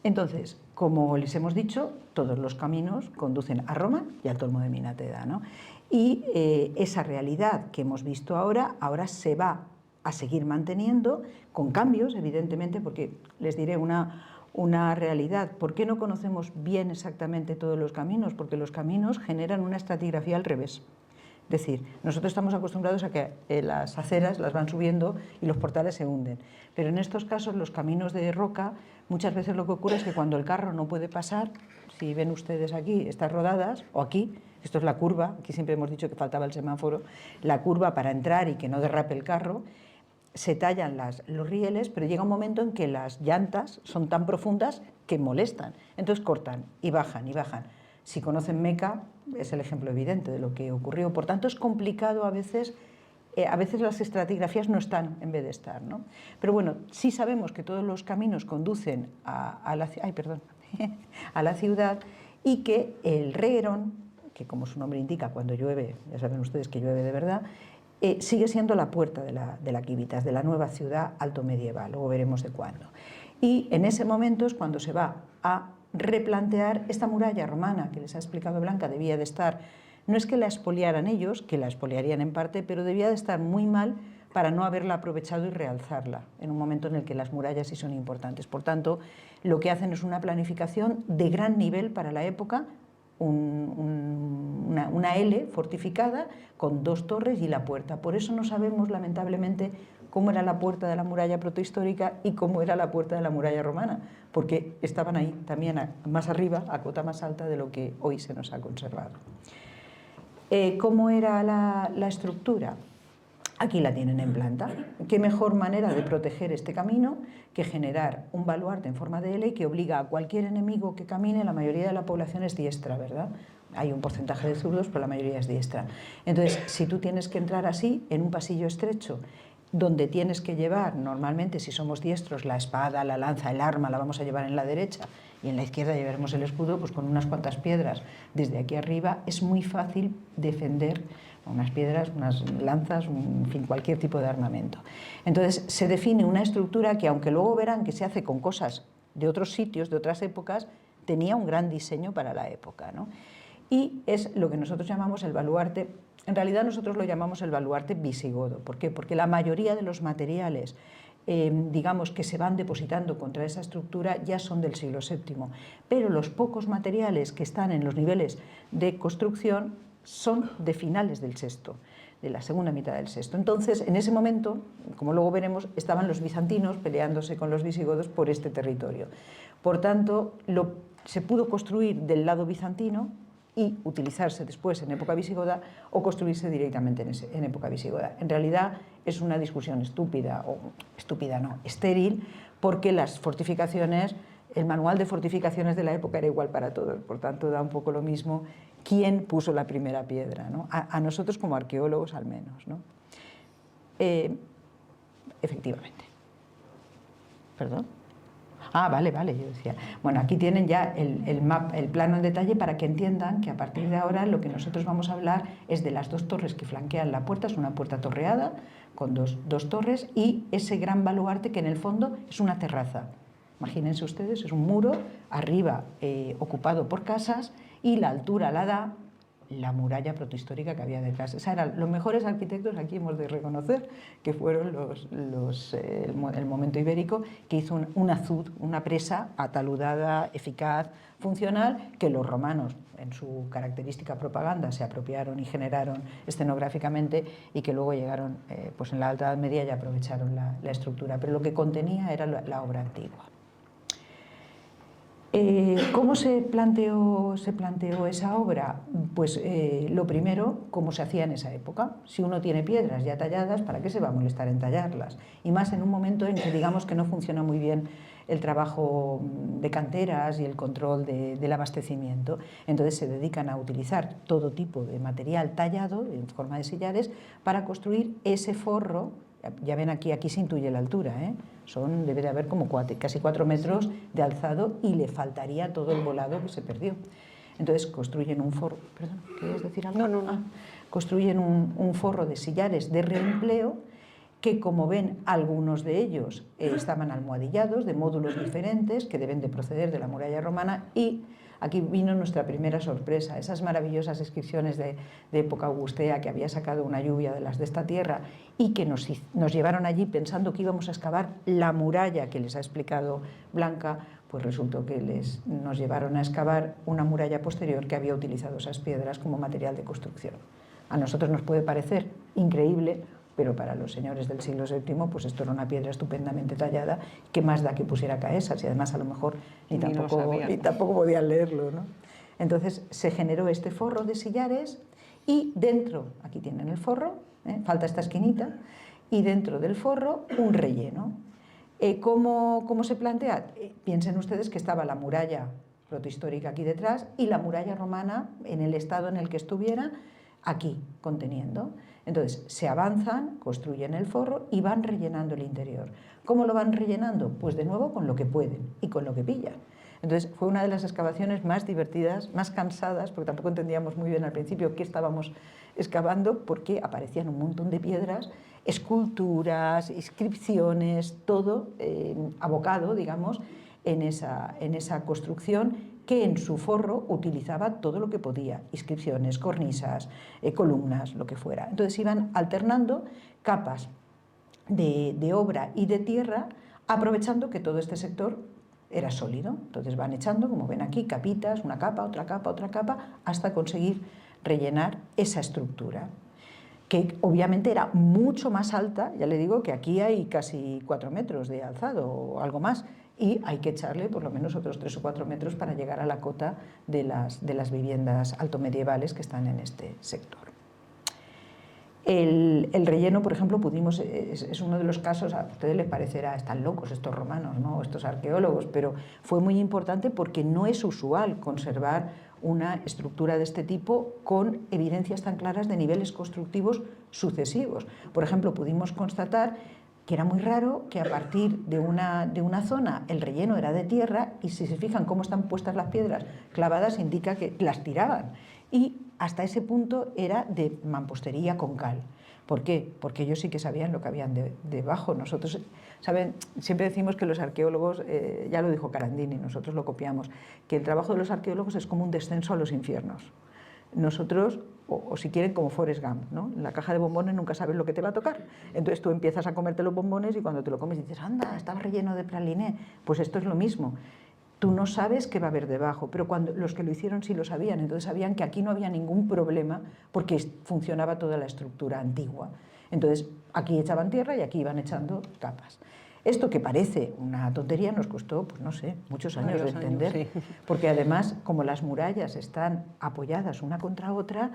Entonces, como les hemos dicho, todos los caminos conducen a Roma y al Tolmo de Minateda, ¿no? Y esa realidad que hemos visto ahora se va a seguir manteniendo, con cambios, evidentemente, porque les diré una realidad. ¿Por qué no conocemos bien exactamente todos los caminos? Porque los caminos generan una estratigrafía al revés. Es decir, nosotros estamos acostumbrados a que las aceras las van subiendo y los portales se hunden. Pero en estos casos, los caminos de roca, muchas veces lo que ocurre es que cuando el carro no puede pasar, si ven ustedes aquí estas rodadas, o aquí, esto es la curva, aquí siempre hemos dicho que faltaba el semáforo, la curva para entrar y que no derrape el carro, se tallan los rieles, pero llega un momento en que las llantas son tan profundas que molestan. Entonces cortan y bajan y bajan. Si conocen Meca, es el ejemplo evidente de lo que ocurrió. Por tanto, es complicado a veces las estratigrafías no están en vez de estar, ¿no? Pero bueno, sí sabemos que todos los caminos conducen a la ciudad y que el reguerón, que como su nombre indica, cuando llueve, ya saben ustedes que llueve de verdad, sigue siendo la puerta de la Civitas, de la nueva ciudad alto medieval, luego veremos de cuándo. Y en ese momento es cuando se va a replantear esta muralla romana que les ha explicado Blanca, debía de estar, no es que la expoliaran ellos, que la expoliarían en parte, pero debía de estar muy mal para no haberla aprovechado y realzarla en un momento en el que las murallas sí son importantes. Por tanto, lo que hacen es una planificación de gran nivel para la época, una L fortificada con 2 torres y la puerta. Por eso no sabemos, lamentablemente, cómo era la puerta de la muralla protohistórica y cómo era la puerta de la muralla romana, porque estaban ahí también más arriba, a cota más alta de lo que hoy se nos ha conservado. ¿Cómo era la estructura? Aquí la tienen en planta. ¿Qué mejor manera de proteger este camino que generar un baluarte en forma de L que obliga a cualquier enemigo que camine? La mayoría de la población es diestra, ¿verdad? Hay un porcentaje de zurdos, pero la mayoría es diestra. Entonces, si tú tienes que entrar así, en un pasillo estrecho, donde tienes que llevar, normalmente si somos diestros, la espada, la lanza, el arma la vamos a llevar en la derecha y en la izquierda llevaremos el escudo, pues con unas cuantas piedras desde aquí arriba es muy fácil defender unas piedras, unas lanzas, en fin, cualquier tipo de armamento. Entonces se define una estructura que, aunque luego verán que se hace con cosas de otros sitios, de otras épocas, tenía un gran diseño para la época, ¿no? Y es lo que nosotros llamamos el baluarte. En realidad nosotros lo llamamos el baluarte visigodo. ¿Por qué? Porque la mayoría de los materiales, digamos, que se van depositando contra esa estructura ya son del siglo VII, pero los pocos materiales que están en los niveles de construcción son de finales del VI, de la segunda mitad del VI. Entonces, en ese momento, como luego veremos, estaban los bizantinos peleándose con los visigodos por este territorio. Por tanto, se pudo construir del lado bizantino y utilizarse después en época visigoda o construirse directamente en época visigoda. En realidad es una discusión estúpida, o estúpida no, estéril, porque las fortificaciones, el manual de fortificaciones de la época era igual para todos, por tanto da un poco lo mismo quién puso la primera piedra, ¿no? A nosotros como arqueólogos al menos, ¿no? Efectivamente. ¿Perdón? Ah, vale, yo decía. Bueno, aquí tienen ya el plano en detalle para que entiendan que a partir de ahora lo que nosotros vamos a hablar es de las 2 torres que flanquean la puerta, es una puerta torreada con dos torres y ese gran baluarte que en el fondo es una terraza. Imagínense ustedes, es un muro arriba ocupado por casas y la altura la da la muralla protohistórica que había detrás. Esos eran los mejores arquitectos, aquí hemos de reconocer, que fueron el momento ibérico, que hizo un azud, una presa ataludada, eficaz, funcional, que los romanos, en su característica propaganda, se apropiaron y generaron escenográficamente y que luego llegaron pues en la Alta Edad Media y aprovecharon la estructura. Pero lo que contenía era la obra antigua. ¿Cómo se planteó esa obra? Pues lo primero, como se hacía en esa época. Si uno tiene piedras ya talladas, ¿para qué se va a molestar en tallarlas? Y más en un momento en que digamos que no funciona muy bien el trabajo de canteras y el control del abastecimiento. Entonces se dedican a utilizar todo tipo de material tallado en forma de sillares para construir ese forro. Ya ven aquí se intuye la altura, ¿eh? Debe de haber como casi 4 metros de alzado y le faltaría todo el volado que se perdió. Entonces construyen un forro, ¿querías decir algo? No. Construyen un forro de sillares de reempleo que, como ven, algunos de ellos estaban almohadillados de módulos diferentes que deben de proceder de la muralla romana. Y aquí vino nuestra primera sorpresa, esas maravillosas inscripciones de época augustea que había sacado una lluvia de las de esta tierra y que nos llevaron allí pensando que íbamos a excavar la muralla que les ha explicado Blanca. Pues resultó que nos llevaron a excavar una muralla posterior que había utilizado esas piedras como material de construcción. A nosotros nos puede parecer increíble, pero para los señores del siglo VII, pues esto era una piedra estupendamente tallada, que más da que pusiera caesas, y además a lo mejor ni tampoco podían leerlo, ¿no? Entonces se generó este forro de sillares y dentro, aquí tienen el forro, falta esta esquinita, y dentro del forro un relleno. ¿Cómo se plantea? Piensen ustedes que estaba la muralla protohistórica aquí detrás y la muralla romana en el estado en el que estuviera aquí conteniendo. Entonces se avanzan, construyen el forro y van rellenando el interior. ¿Cómo lo van rellenando? Pues de nuevo con lo que pueden y con lo que pillan. Entonces fue una de las excavaciones más divertidas, más cansadas, porque tampoco entendíamos muy bien al principio qué estábamos excavando, porque aparecían un montón de piedras, esculturas, inscripciones, todo abocado, digamos, en esa construcción, que en su forro utilizaba todo lo que podía, inscripciones, cornisas, columnas, lo que fuera. Entonces iban alternando capas de obra y de tierra, aprovechando que todo este sector era sólido. Entonces van echando, como ven aquí, capitas, una capa, otra capa, hasta conseguir rellenar esa estructura, que obviamente era mucho más alta. Ya le digo que aquí hay casi 4 metros de alzado o algo más, y hay que echarle por lo menos otros 3 o 4 metros para llegar a la cota de las viviendas altomedievales que están en este sector. El relleno, por ejemplo, es uno de los casos, a ustedes les parecerá, están locos estos romanos, ¿no?, estos arqueólogos, pero fue muy importante porque no es usual conservar una estructura de este tipo con evidencias tan claras de niveles constructivos sucesivos. Por ejemplo, pudimos constatar que era muy raro que a partir de una zona el relleno era de tierra, y si se fijan cómo están puestas las piedras clavadas, indica que las tiraban, y hasta ese punto era de mampostería con cal. ¿Por qué? Porque ellos sí que sabían lo que habían debajo. Nosotros, ¿saben? Siempre decimos que los arqueólogos, ya lo dijo Carandini, nosotros lo copiamos, que el trabajo de los arqueólogos es como un descenso a los infiernos. Nosotros, o si quieren, como Forrest Gump, ¿no? En la caja de bombones nunca sabes lo que te va a tocar. Entonces tú empiezas a comerte los bombones y cuando te lo comes dices, anda, estaba relleno de praliné. Pues esto es lo mismo. Tú no sabes qué va a haber debajo, pero los que lo hicieron sí lo sabían. Entonces sabían que aquí no había ningún problema porque funcionaba toda la estructura antigua. Entonces aquí echaban tierra y aquí iban echando capas. Esto, que parece una tontería, nos costó, pues no sé, muchos años de entender, sí. Porque además, como las murallas están apoyadas una contra otra,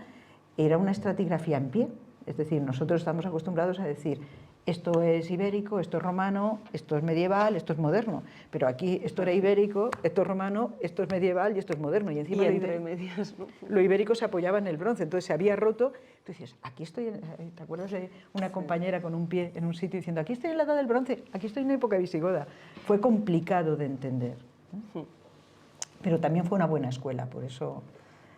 era una estratigrafía en pie. Es decir, nosotros estamos acostumbrados a decir, esto es ibérico, esto es romano, esto es medieval, esto es moderno. Pero aquí esto era ibérico, esto es romano, esto es medieval y esto es moderno. Y encima lo ibérico se apoyaba en el bronce, entonces se había roto. Tú dices, aquí estoy, ¿te acuerdas de una compañera con un pie en un sitio diciendo, aquí estoy en la edad del bronce, aquí estoy en época visigoda? Fue complicado de entender. Pero también fue una buena escuela, por eso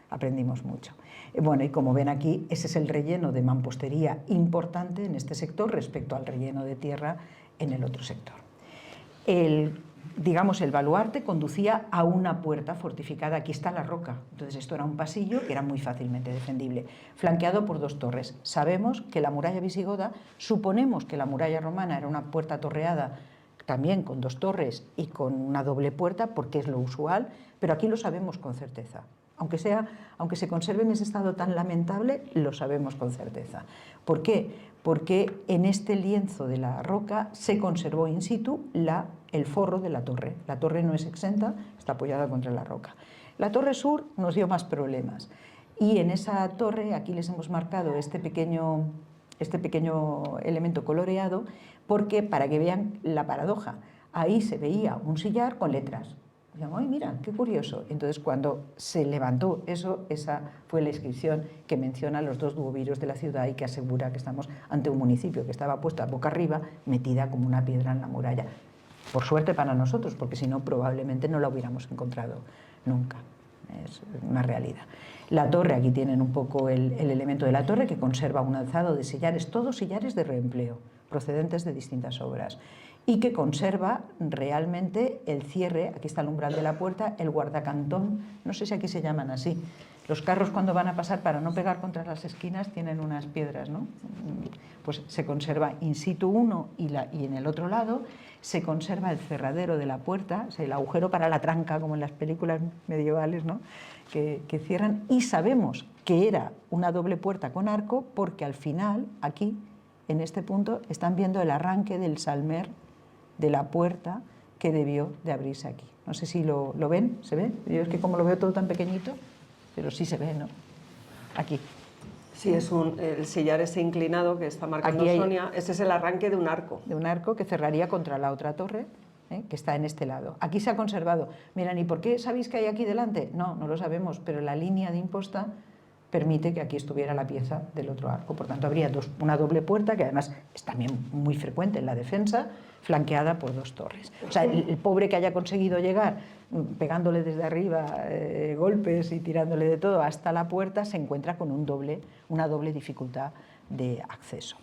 aprendimos mucho. Bueno, y como ven aquí, ese es el relleno de mampostería importante en este sector respecto al relleno de tierra en el otro sector. El baluarte conducía a una puerta fortificada. Aquí está la roca. Entonces esto era un pasillo que era muy fácilmente defendible, flanqueado por 2 torres. Sabemos que la muralla visigoda, suponemos que la muralla romana era una puerta torreada también con 2 torres y con una doble puerta, porque es lo usual, pero aquí lo sabemos con certeza. Aunque se conserve en ese estado tan lamentable, lo sabemos con certeza. ¿Por qué? Porque en este lienzo de la roca se conservó in situ el forro de la torre. La torre no es exenta, está apoyada contra la roca. La torre sur nos dio más problemas. Y en esa torre, aquí les hemos marcado este pequeño elemento coloreado, porque para que vean la paradoja, ahí se veía un sillar con letras. ¡Ay, mira, qué curioso! Entonces, cuando se levantó eso, esa fue la inscripción que menciona los 2 duoviros de la ciudad y que asegura que estamos ante un municipio que estaba puesta boca arriba, metida como una piedra en la muralla. Por suerte para nosotros, porque si no, probablemente no la hubiéramos encontrado nunca. Es una realidad. La torre, aquí tienen un poco el elemento de la torre, que conserva un alzado de sillares, todos sillares de reempleo. procedentes de distintas obras, y que conserva realmente el cierre. Aquí está el umbral de la puerta, el guardacantón, no sé si aquí se llaman así. Los carros, cuando van a pasar, para no pegar contra las esquinas, tienen unas piedras, ¿no? Pues se conserva in situ uno y en el otro lado se conserva el cerradero de la puerta, o sea, el agujero para la tranca, como en las películas medievales, ¿no? que cierran, y sabemos que era una doble puerta con arco porque al final, aquí, en este punto, están viendo el arranque del salmer de la puerta que debió de abrirse aquí. No sé si lo ven, ¿se ve? Yo es que como lo veo todo tan pequeñito, pero sí se ve, ¿no? Aquí. Sí, es el sillar ese inclinado que está marcando Sonia, ese es el arranque de un arco. De un arco que cerraría contra la otra torre, que está en este lado. Aquí se ha conservado. Miran, ¿y por qué sabéis que hay aquí delante? No, no lo sabemos, pero la línea de imposta permite que aquí estuviera la pieza del otro arco. Por tanto, habría una doble puerta, que además es también muy frecuente en la defensa, flanqueada por dos torres. O sea, el pobre que haya conseguido llegar pegándole desde arriba golpes y tirándole de todo hasta la puerta, se encuentra con una doble dificultad de acceso.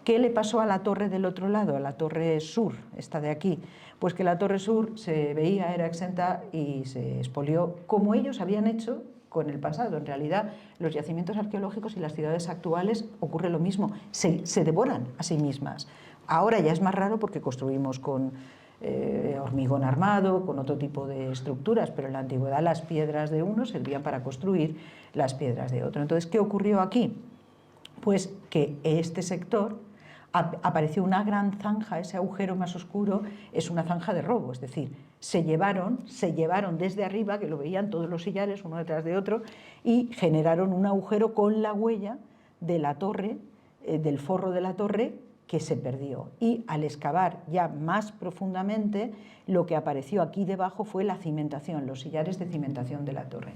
¿Qué le pasó a la torre del otro lado, a la torre sur, esta de aquí? Pues que la torre sur se veía, era exenta y se expolió como ellos habían hecho con el pasado. En realidad, los yacimientos arqueológicos y las ciudades actuales ocurre lo mismo, se devoran a sí mismas. Ahora ya es más raro porque construimos con hormigón armado, con otro tipo de estructuras, pero en la antigüedad las piedras de uno servían para construir las piedras de otro. Entonces, ¿qué ocurrió aquí? Pues que este sector apareció una gran zanja, ese agujero más oscuro es una zanja de robo, es decir, se llevaron desde arriba, que lo veían todos los sillares uno detrás de otro, y generaron un agujero con la huella de la torre, del forro de la torre, que se perdió. Y al excavar ya más profundamente, lo que apareció aquí debajo fue la cimentación, los sillares de cimentación de la torre.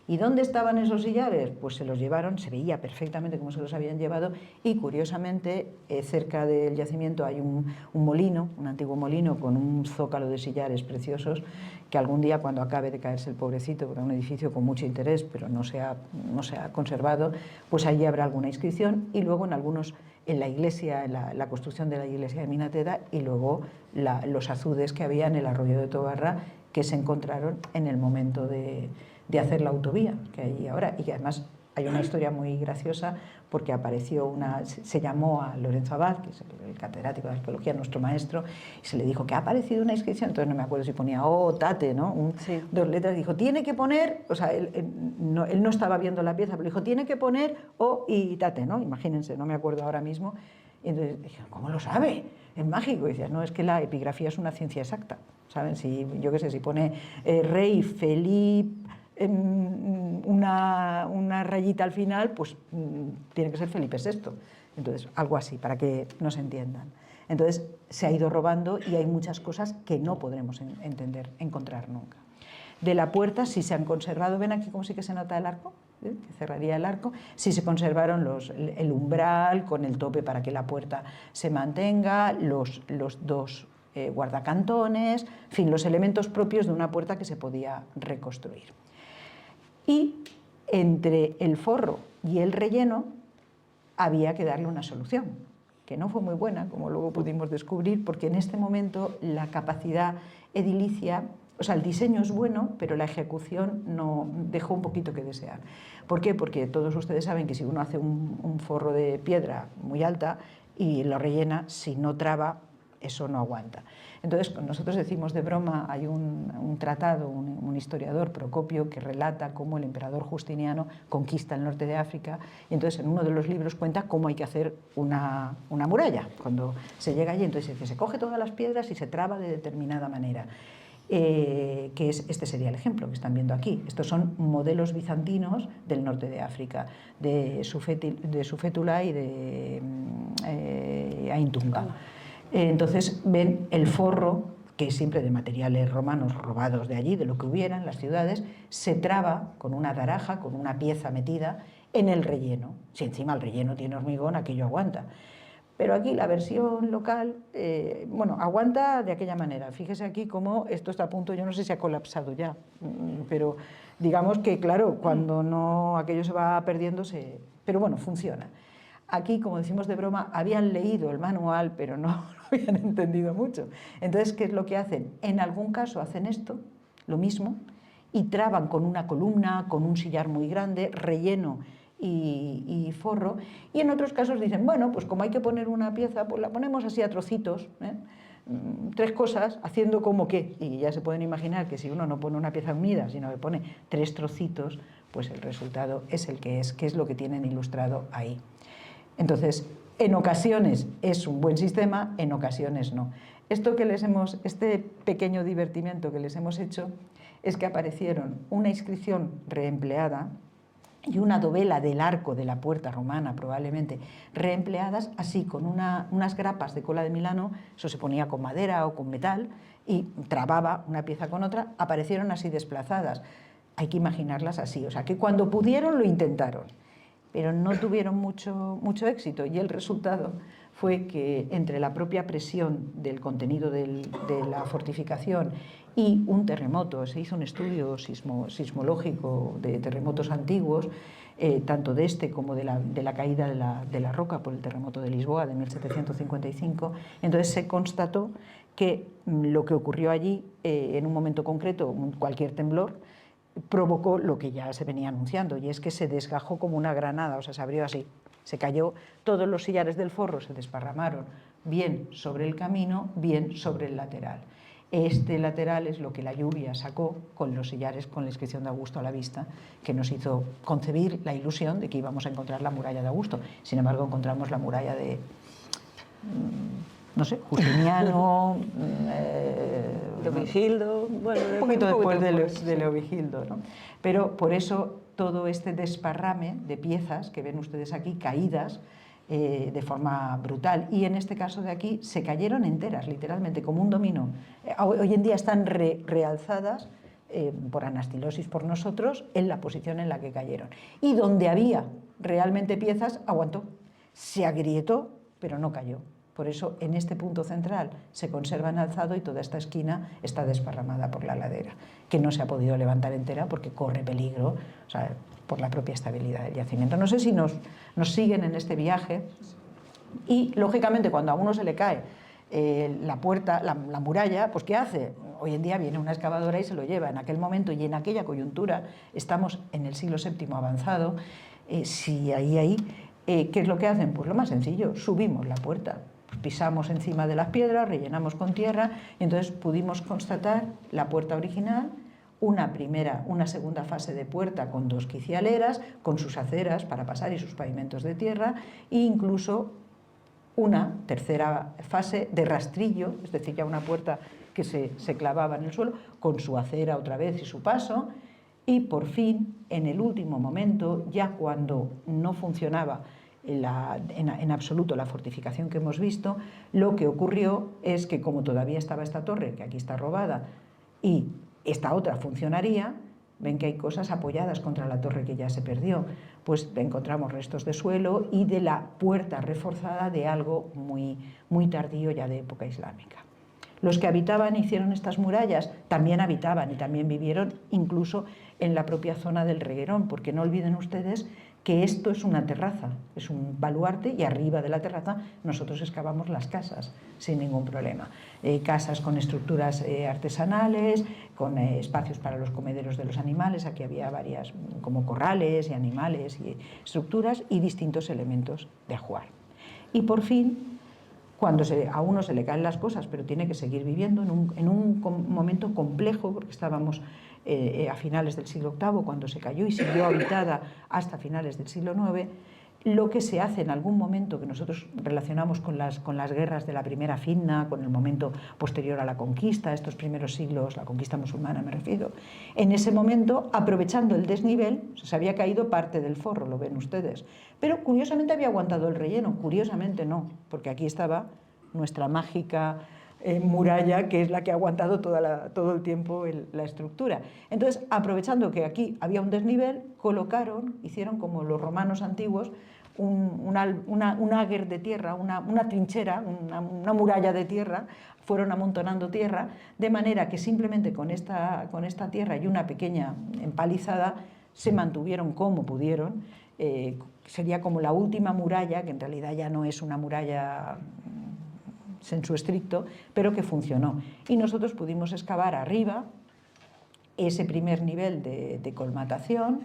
¿Y dónde estaban esos sillares? Pues se los llevaron, se veía perfectamente cómo se los habían llevado, y curiosamente cerca del yacimiento hay un molino, un antiguo molino con un zócalo de sillares preciosos, que algún día, cuando acabe de caerse el pobrecito, porque es un edificio con mucho interés pero no se ha conservado, pues allí habrá alguna inscripción, y luego en la iglesia, en la construcción de la iglesia de Minateda, y luego los azudes que había en el arroyo de Tobarra, que se encontraron en el momento de hacer la autovía que hay ahora, y que además hay una historia muy graciosa porque se llamó a Lorenzo Abad, que es el catedrático de arqueología, nuestro maestro, y se le dijo que ha aparecido una inscripción, entonces no me acuerdo si ponía Tate, ¿no? Sí. 2 letras, dijo, tiene que poner, o sea, él no estaba viendo la pieza, pero dijo, tiene que poner O y Tate, ¿no? Imagínense, no me acuerdo ahora mismo. Y entonces dije, ¿cómo lo sabe? Es mágico. Y decías, no, es que la epigrafía es una ciencia exacta, ¿saben? Si, yo qué sé, si pone Rey Felipe, una rayita al final, pues tiene que ser Felipe VI. Entonces, algo así, para que nos entiendan. Entonces, se ha ido robando y hay muchas cosas que no podremos encontrar nunca. De la puerta sí se han conservado, ven aquí cómo sí que se nota el arco, que cerraría el arco, sí se conservaron el umbral con el tope para que la puerta se mantenga, los dos guardacantones, en fin, los elementos propios de una puerta que se podía reconstruir. Y entre el forro y el relleno había que darle una solución, que no fue muy buena, como luego pudimos descubrir, porque en este momento la capacidad edilicia, o sea, el diseño es bueno, pero la ejecución no dejó un poquito que desear. ¿Por qué? Porque todos ustedes saben que si uno hace un forro de piedra muy alta y lo rellena, si no traba, eso no aguanta. Entonces, nosotros decimos de broma, hay un tratado, un historiador, Procopio, que relata cómo el emperador Justiniano conquista el norte de África, y entonces en uno de los libros cuenta cómo hay que hacer una muralla. Cuando se llega allí, entonces se coge todas las piedras y se traba de determinada manera. Este sería el ejemplo que están viendo aquí. Estos son modelos bizantinos del norte de África, de Sufétula y de Aintunga. Entonces ven el forro, que es siempre de materiales romanos robados de allí, de lo que hubiera en las ciudades, se traba con una daraja, con una pieza metida en el relleno. Si encima el relleno tiene hormigón, aquello aguanta. Pero aquí la versión local, bueno, aguanta de aquella manera. Fíjese aquí cómo esto está a punto, yo no sé si ha colapsado ya, pero digamos que, claro, cuando no aquello se va perdiendo, pero bueno, funciona. aquí, como decimos de broma, habían leído el manual, pero no lo habían entendido mucho. Entonces, ¿qué es lo que hacen? En algún caso hacen esto, lo mismo, y traban con una columna, con un sillar muy grande, relleno y forro, y en otros casos dicen, bueno, pues como hay que poner una pieza, pues la ponemos así a trocitos, ¿eh? 3 cosas, haciendo como que, y ya se pueden imaginar que si uno no pone una pieza unida, sino que pone 3 trocitos, pues el resultado es el que es lo que tienen ilustrado ahí. Entonces, en ocasiones es un buen sistema, en ocasiones no. Este pequeño divertimento que les hemos hecho es que aparecieron una inscripción reempleada y una dovela del arco de la puerta romana, probablemente, reempleadas así, con unas grapas de cola de Milano, eso se ponía con madera o con metal, y trababa una pieza con otra, aparecieron así desplazadas. Hay que imaginarlas así, o sea, que cuando pudieron lo intentaron, pero no tuvieron mucho éxito, y el resultado fue que entre la propia presión del contenido de la fortificación y un terremoto, se hizo un estudio sismológico de terremotos antiguos, tanto de este como de la caída de la roca por el terremoto de Lisboa de 1755, entonces se constató que lo que ocurrió allí, en un momento concreto, cualquier temblor, provocó lo que ya se venía anunciando, y es que se desgajó como una granada, o sea, se abrió así, se cayó, todos los sillares del forro se desparramaron, bien sobre el camino, bien sobre el lateral. Este lateral es lo que la lluvia sacó con los sillares, con la inscripción de Augusto a la vista, que nos hizo concebir la ilusión de que íbamos a encontrar la muralla de Augusto. Sin embargo, encontramos la muralla de, no sé, Justiniano, Leovigildo, bueno, un poquito después de Leovigildo, ¿no? Pero por eso todo este desparrame de piezas que ven ustedes aquí, caídas de forma brutal, y en este caso de aquí se cayeron enteras, literalmente, como un dominó. Hoy en día están realzadas por anastilosis por nosotros en la posición en la que cayeron. Y donde había realmente piezas, aguantó, se agrietó, pero no cayó. Por eso en este punto central se conserva en alzado y toda esta esquina está desparramada por la ladera, que no se ha podido levantar entera porque corre peligro, o sea, por la propia estabilidad del yacimiento. No sé si nos siguen en este viaje, y lógicamente cuando a uno se le cae la puerta, la muralla, pues ¿qué hace? Hoy en día viene una excavadora y se lo lleva. En aquel momento y en aquella coyuntura, estamos en el siglo VII avanzado, ¿qué es lo que hacen? Pues lo más sencillo, subimos la puerta, pisamos encima de las piedras, rellenamos con tierra, y entonces pudimos constatar la puerta original, una segunda fase de puerta con 2 quicialeras, con sus aceras para pasar y sus pavimentos de tierra, e incluso una tercera fase de rastrillo, es decir, ya una puerta que se clavaba en el suelo, con su acera otra vez y su paso, y por fin, en el último momento, ya cuando no funcionaba en absoluto la fortificación que hemos visto, lo que ocurrió es que, como todavía estaba esta torre, que aquí está robada, y esta otra funcionaría, ven que hay cosas apoyadas contra la torre que ya se perdió, pues encontramos restos de suelo y de la puerta reforzada de algo muy tardío, ya de época islámica. Los que habitaban, hicieron estas murallas, también habitaban y también vivieron incluso en la propia zona del reguerón, porque no olviden ustedes que esto es una terraza, es un baluarte, y arriba de la terraza nosotros excavamos las casas sin ningún problema. Casas con estructuras artesanales, con espacios para los comederos de los animales, aquí había varias como corrales y animales y estructuras y distintos elementos de ajuar. Y por fin, cuando a uno se le caen las cosas, pero tiene que seguir viviendo en un momento complejo, porque estábamos a finales del siglo VIII, cuando se cayó y siguió habitada hasta finales del siglo IX, lo que se hace en algún momento, que nosotros relacionamos con las guerras de la primera Fitna, con el momento posterior a la conquista, estos primeros siglos, la conquista musulmana me refiero, en ese momento, aprovechando el desnivel, se había caído parte del forro, lo ven ustedes, pero curiosamente había aguantado el relleno, curiosamente no, porque aquí estaba nuestra mágica muralla, que es la que ha aguantado todo el tiempo la estructura. Entonces, aprovechando que aquí había un desnivel, hicieron como los romanos antiguos, un áger de tierra, una trinchera, una muralla de tierra, fueron amontonando tierra, de manera que simplemente con esta tierra y una pequeña empalizada se mantuvieron como pudieron, sería como la última muralla, que en realidad ya no es una muralla sensu estricto, pero que funcionó. Y nosotros pudimos excavar arriba ese primer nivel de colmatación,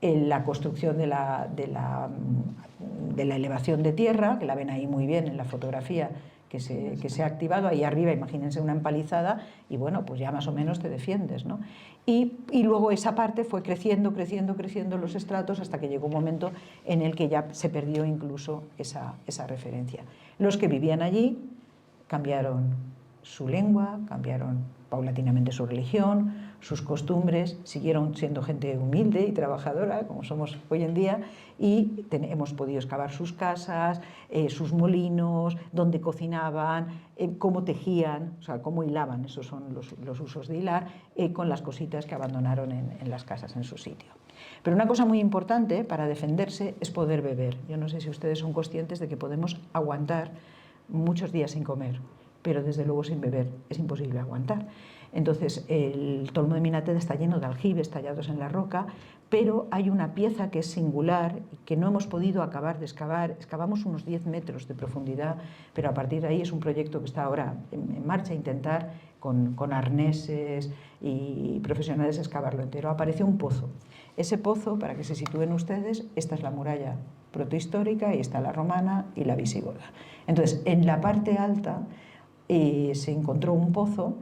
la construcción de la elevación de tierra, que la ven ahí muy bien en la fotografía que se ha activado, ahí arriba imagínense una empalizada y bueno, pues ya más o menos te defiendes, ¿no? Y luego esa parte fue creciendo los estratos hasta que llegó un momento en el que ya se perdió incluso esa referencia. Los que vivían allí cambiaron su lengua, cambiaron paulatinamente su religión, sus costumbres, siguieron siendo gente humilde y trabajadora, como somos hoy en día, y hemos podido excavar sus casas, sus molinos, dónde cocinaban, cómo tejían, o sea, cómo hilaban, esos son los usos de hilar, con las cositas que abandonaron en las casas, en su sitio. Pero una cosa muy importante para defenderse es poder beber. Yo no sé si ustedes son conscientes de que podemos aguantar muchos días sin comer, pero desde luego sin beber es imposible aguantar. Entonces el Tolmo de Minatet está lleno de aljibes tallados en la roca, pero hay una pieza que es singular y que no hemos podido acabar de excavar. Excavamos unos 10 metros de profundidad, pero a partir de ahí es un proyecto que está ahora en marcha, intentar con arneses y profesionales excavarlo entero. Apareció un pozo. Ese pozo, para que se sitúen ustedes, esta es la muralla protohistórica y está la romana y la visigoda. Entonces, en la parte alta se encontró un pozo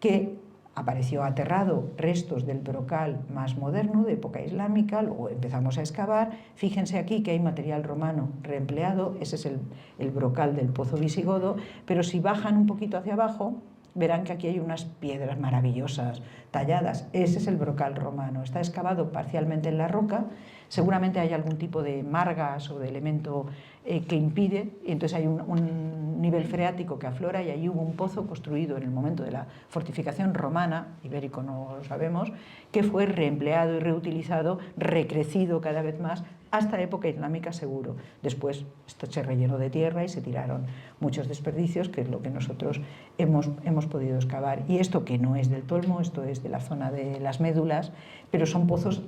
que apareció aterrado, restos del brocal más moderno, de época islámica, luego empezamos a excavar. Fíjense aquí que hay material romano reempleado, ese es el brocal del pozo visigodo, pero si bajan un poquito hacia abajo, verán que aquí hay unas piedras maravillosas talladas. Ese es el brocal romano, está excavado parcialmente en la roca, seguramente hay algún tipo de margas o de elemento que impide, y entonces hay un nivel freático que aflora y allí hubo un pozo construido en el momento de la fortificación romana, ibérico no lo sabemos, que fue reempleado y reutilizado, recrecido cada vez más, hasta época islámica seguro. Después esto se rellenó de tierra y se tiraron muchos desperdicios, que es lo que nosotros hemos podido excavar. Y esto que no es del Tolmo, esto es de la zona de las Médulas, pero son pozos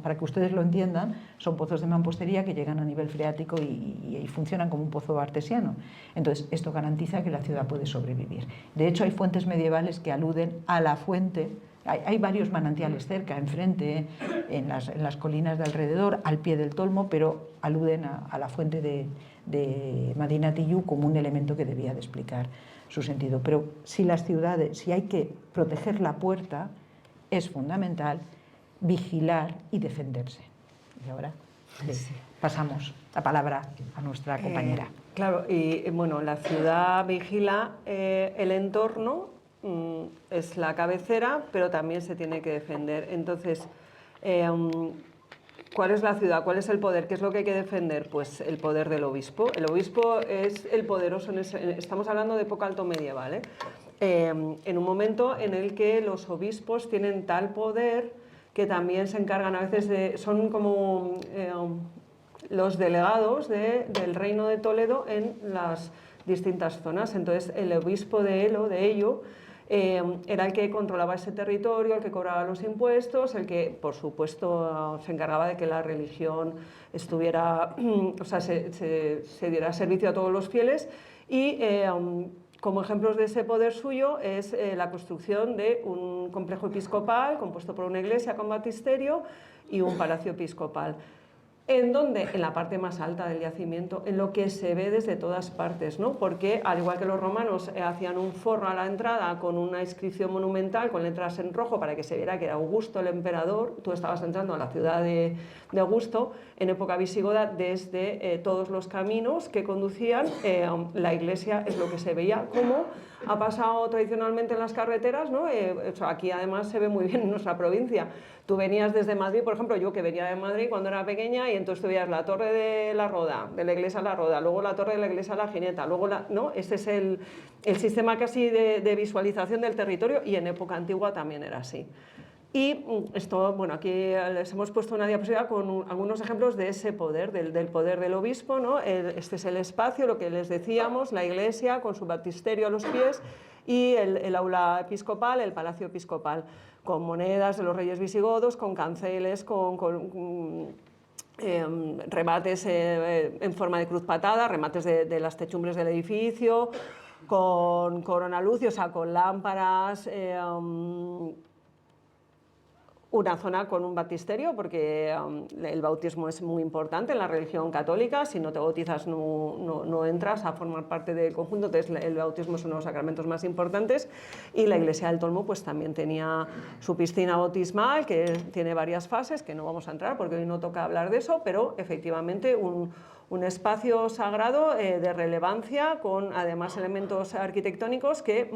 para que ustedes lo entiendan, son pozos de mampostería que llegan a nivel freático y funcionan como un pozo artesiano. Entonces esto garantiza que la ciudad puede sobrevivir. De hecho hay fuentes medievales que aluden a la fuente. Hay varios manantiales cerca, enfrente, en las colinas de alrededor, al pie del Tolmo, pero aluden a la fuente de Madinat Illu como un elemento que debía de explicar su sentido. Pero si las ciudades, si hay que proteger la puerta, es fundamental vigilar y defenderse. Y ahora pasamos la palabra a nuestra compañera. Claro, y bueno, la ciudad vigila el entorno, es la cabecera, pero también se tiene que defender. Entonces, ¿cuál es la ciudad? ¿Cuál es el poder? ¿Qué es lo que hay que defender? Pues el poder del obispo. El obispo es el poderoso, estamos hablando de época alto medieval, en un momento en el que los obispos tienen tal poder que también se encargan a veces son como los delegados del reino de Toledo en las distintas zonas. Entonces el obispo de Ello, era el que controlaba ese territorio, el que cobraba los impuestos, el que, por supuesto, se encargaba de que la religión estuviera, o sea, se diera servicio a todos los fieles. Y como ejemplos de ese poder suyo es la construcción de un complejo episcopal compuesto por una iglesia con baptisterio y un palacio episcopal. ¿En dónde? En la parte más alta del yacimiento, en lo que se ve desde todas partes, ¿no? Porque, al igual que los romanos hacían un forro a la entrada con una inscripción monumental con letras en rojo para que se viera que era Augusto el emperador, tú estabas entrando a la ciudad de Augusto, en época visigoda, desde todos los caminos que conducían, la iglesia es lo que se veía, como ha pasado tradicionalmente en las carreteras, ¿no? Aquí además se ve muy bien en nuestra provincia. Tú venías desde Madrid, por ejemplo, yo que venía de Madrid cuando era pequeña, y entonces tú veías la Torre de la Roda, de la Iglesia de la Roda, luego la Torre de la Iglesia de la Gineta, luego ¿no? Este es el sistema casi de visualización del territorio, y en época antigua también era así. Y esto, bueno, aquí les hemos puesto una diapositiva con algunos ejemplos de ese poder, del poder del obispo, ¿no? Este es el espacio, lo que les decíamos, la iglesia con su baptisterio a los pies, y el aula episcopal, el palacio episcopal, con monedas de los reyes visigodos, con canceles, con remates en forma de cruz patada, remates de las techumbres del edificio, con coronaluz, o sea, con lámparas, una zona con un baptisterio, porque el bautismo es muy importante en la religión católica. Si no te bautizas no entras a formar parte del conjunto, entonces el bautismo es uno de los sacramentos más importantes. Y la iglesia del Tolmo pues también tenía su piscina bautismal, que tiene varias fases, que no vamos a entrar porque hoy no toca hablar de eso, pero efectivamente un espacio sagrado de relevancia, con además elementos arquitectónicos que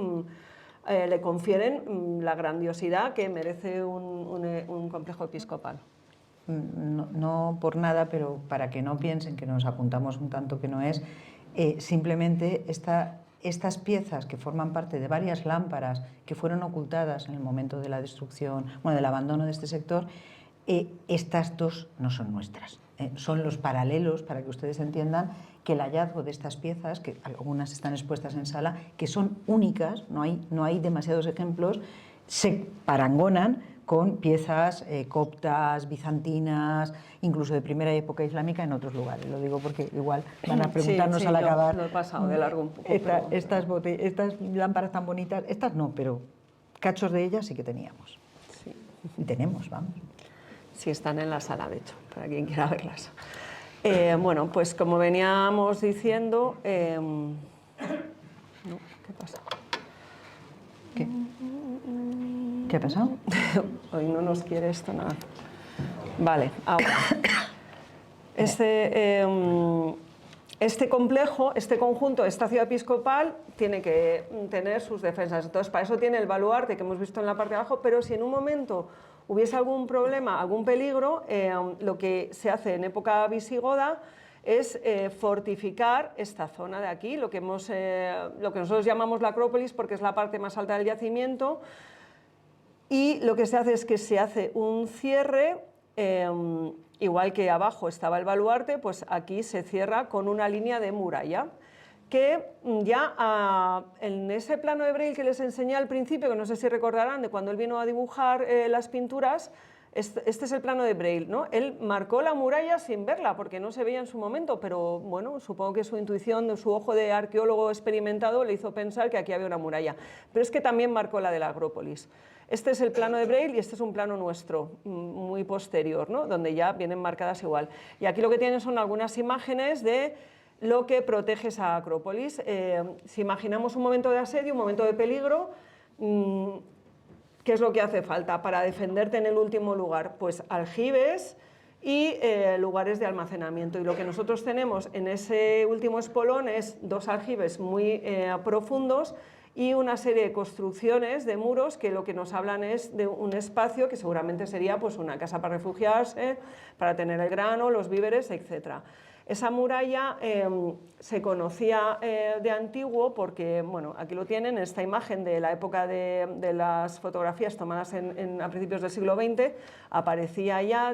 le confieren la grandiosidad que merece un complejo episcopal. No por nada, pero para que no piensen que nos apuntamos un tanto que no es, simplemente estas piezas que forman parte de varias lámparas que fueron ocultadas en el momento de la destrucción, bueno, del abandono de este sector, estas dos no son nuestras. Son los paralelos, para que ustedes entiendan que el hallazgo de estas piezas, que algunas están expuestas en sala, que son únicas, no hay demasiados ejemplos, se parangonan con piezas coptas, bizantinas, incluso de primera época islámica en otros lugares. Lo digo porque igual van a preguntarnos al acabar. Lo he pasado de largo un poco. Estas lámparas tan bonitas, estas no, pero cachos de ellas sí que teníamos. Sí. Y tenemos, vamos. Sí, están en la sala, de hecho, para quien quiera verlas. Bueno, pues como veníamos diciendo... ¿qué pasa? ¿Qué ha pasado? Hoy no nos quiere esto nada. Vale, ahora. Este complejo, este conjunto, esta ciudad episcopal, tiene que tener sus defensas. Entonces, para eso tiene el baluarte que hemos visto en la parte de abajo, pero si en un momento hubiese algún problema, algún peligro, lo que se hace en época visigoda es fortificar esta zona de aquí, lo que nosotros llamamos la Acrópolis, porque es la parte más alta del yacimiento, y lo que se hace es que se hace un cierre, igual que abajo estaba el baluarte, pues aquí se cierra con una línea de muralla, que ya en ese plano de Braille que les enseñé al principio, que no sé si recordarán de cuando él vino a dibujar las pinturas, este es el plano de Braille, ¿no? Él marcó la muralla sin verla, porque no se veía en su momento, pero bueno, supongo que su intuición, su ojo de arqueólogo experimentado le hizo pensar que aquí había una muralla. Pero es que también marcó la de la Acrópolis. Este es el plano de Braille y este es un plano nuestro, muy posterior, ¿no? Donde ya vienen marcadas igual. Y aquí lo que tienen son algunas imágenes de lo que protege esa Acrópolis. Si imaginamos un momento de asedio, un momento de peligro, ¿qué es lo que hace falta para defenderte en el último lugar? Pues aljibes y lugares de almacenamiento. Y lo que nosotros tenemos en ese último espolón es dos aljibes muy profundos y una serie de construcciones de muros que lo que nos hablan es de un espacio que seguramente sería pues una casa para refugiarse, para tener el grano, los víveres, etc. Esa muralla se conocía de antiguo porque, bueno, aquí lo tienen, esta imagen de la época de las fotografías tomadas a principios del siglo XX, aparecía ya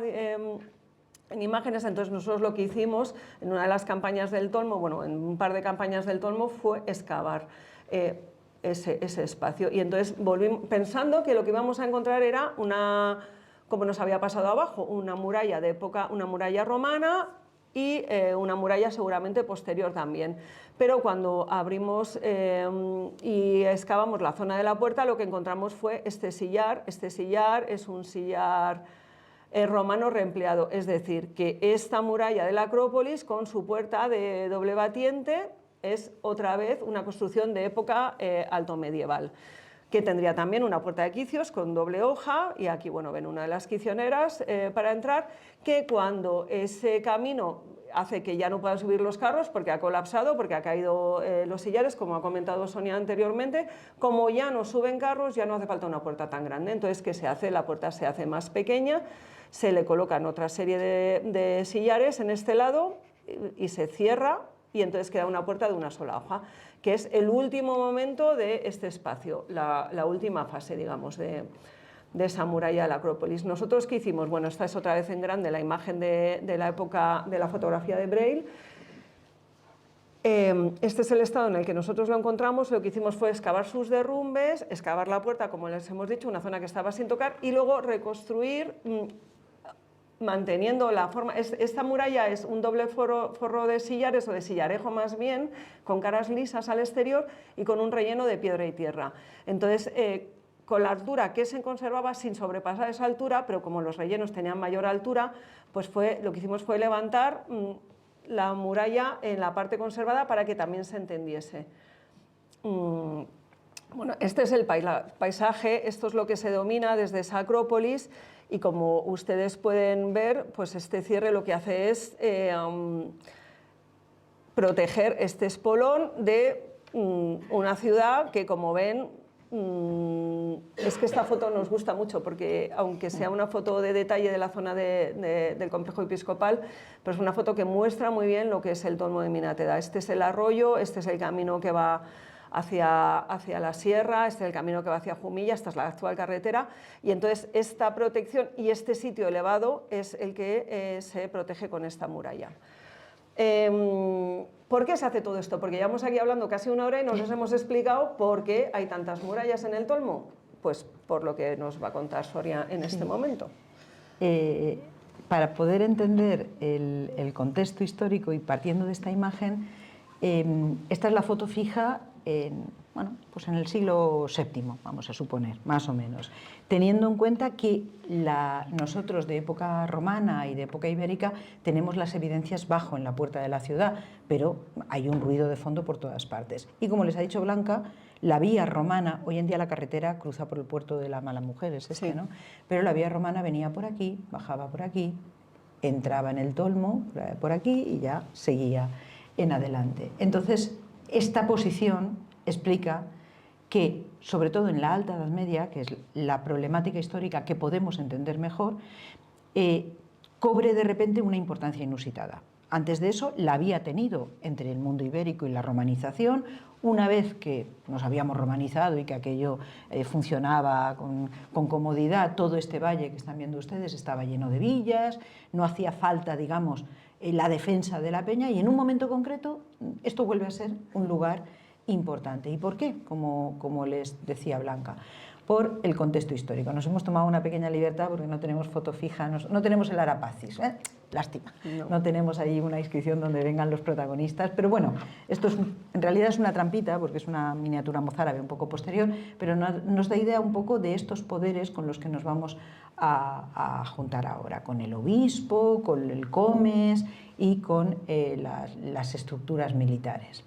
en imágenes. Entonces nosotros lo que hicimos en una de las campañas del Tolmo, bueno, en un par de campañas del Tolmo, fue excavar ese espacio. Y entonces volvimos pensando que lo que íbamos a encontrar era como nos había pasado abajo, una muralla de época, una muralla romana, y una muralla seguramente posterior también. Pero cuando abrimos y excavamos la zona de la puerta, lo que encontramos fue este sillar. Este sillar es un sillar romano reempleado, es decir, que esta muralla de la Acrópolis, con su puerta de doble batiente, es otra vez una construcción de época alto medieval, que tendría también una puerta de quicios con doble hoja, y aquí, bueno, ven una de las quicioneras para entrar, que cuando ese camino hace que ya no puedan subir los carros porque ha colapsado, porque ha caído los sillares, como ha comentado Sonia anteriormente, como ya no suben carros, ya no hace falta una puerta tan grande. Entonces, ¿qué se hace? La puerta se hace más pequeña, se le colocan otra serie de sillares en este lado y se cierra, y entonces queda una puerta de una sola hoja, que es el último momento de este espacio, la última fase, digamos, de esa muralla de la Acrópolis. ¿Nosotros qué hicimos? Bueno, esta es otra vez en grande la imagen de la época de la fotografía de Braille. Este es el estado en el que nosotros lo encontramos. Lo que hicimos fue excavar sus derrumbes, excavar la puerta, como les hemos dicho, una zona que estaba sin tocar, y luego reconstruir manteniendo la forma. Esta muralla es un doble forro de sillares, o de sillarejo más bien, con caras lisas al exterior y con un relleno de piedra y tierra. Entonces, con la altura que se conservaba sin sobrepasar esa altura, pero como los rellenos tenían mayor altura, pues lo que hicimos fue levantar la muralla en la parte conservada para que también se entendiese. Bueno, este es el paisaje, esto es lo que se domina desde esa Acrópolis, y como ustedes pueden ver, pues este cierre lo que hace es proteger este espolón de una ciudad que, como ven, es que esta foto nos gusta mucho porque, aunque sea una foto de detalle de la zona del complejo episcopal, pero es una foto que muestra muy bien lo que es el Dolmo de Minateda. Este es el arroyo, este es el camino que va hacia la sierra, este es el camino que va hacia Jumilla, esta es la actual carretera, y entonces esta protección y este sitio elevado es el que se protege con esta muralla. ¿Por qué se hace todo esto? Porque llevamos aquí hablando casi una hora y nos hemos explicado por qué hay tantas murallas en el Dolmo. Pues por lo que nos va a contar Soria en este momento. Para poder entender el contexto histórico y partiendo de esta imagen, esta es la foto fija bueno, pues en el siglo VII, vamos a suponer, más o menos, teniendo en cuenta que nosotros de época romana y de época ibérica tenemos las evidencias bajo en la puerta de la ciudad, pero hay un ruido de fondo por todas partes. Y como les ha dicho Blanca, la vía romana, hoy en día la carretera cruza por el puerto de la Malamujeres, sí, ¿no? Pero la vía romana venía por aquí, bajaba por aquí, entraba en el Dolmo por aquí y ya seguía en adelante. Entonces, esta posición explica que, sobre todo en la Alta Edad Media, que es la problemática histórica que podemos entender mejor, cobre de repente una importancia inusitada. Antes de eso la había tenido entre el mundo ibérico y la romanización. Una vez que nos habíamos romanizado y que aquello funcionaba con comodidad, todo este valle que están viendo ustedes estaba lleno de villas, no hacía falta, digamos, la defensa de la peña, y en un momento concreto esto vuelve a ser un lugar importante. ¿Y por qué? Como les decía Blanca, por el contexto histórico. Nos hemos tomado una pequeña libertad porque no tenemos foto fija, no tenemos el Arapacis, lástima, no tenemos ahí una inscripción donde vengan los protagonistas, pero bueno, esto en realidad es una trampita porque es una miniatura mozárabe un poco posterior, pero nos da idea un poco de estos poderes con los que nos vamos a juntar ahora, con el obispo, con el comes y con las estructuras militares.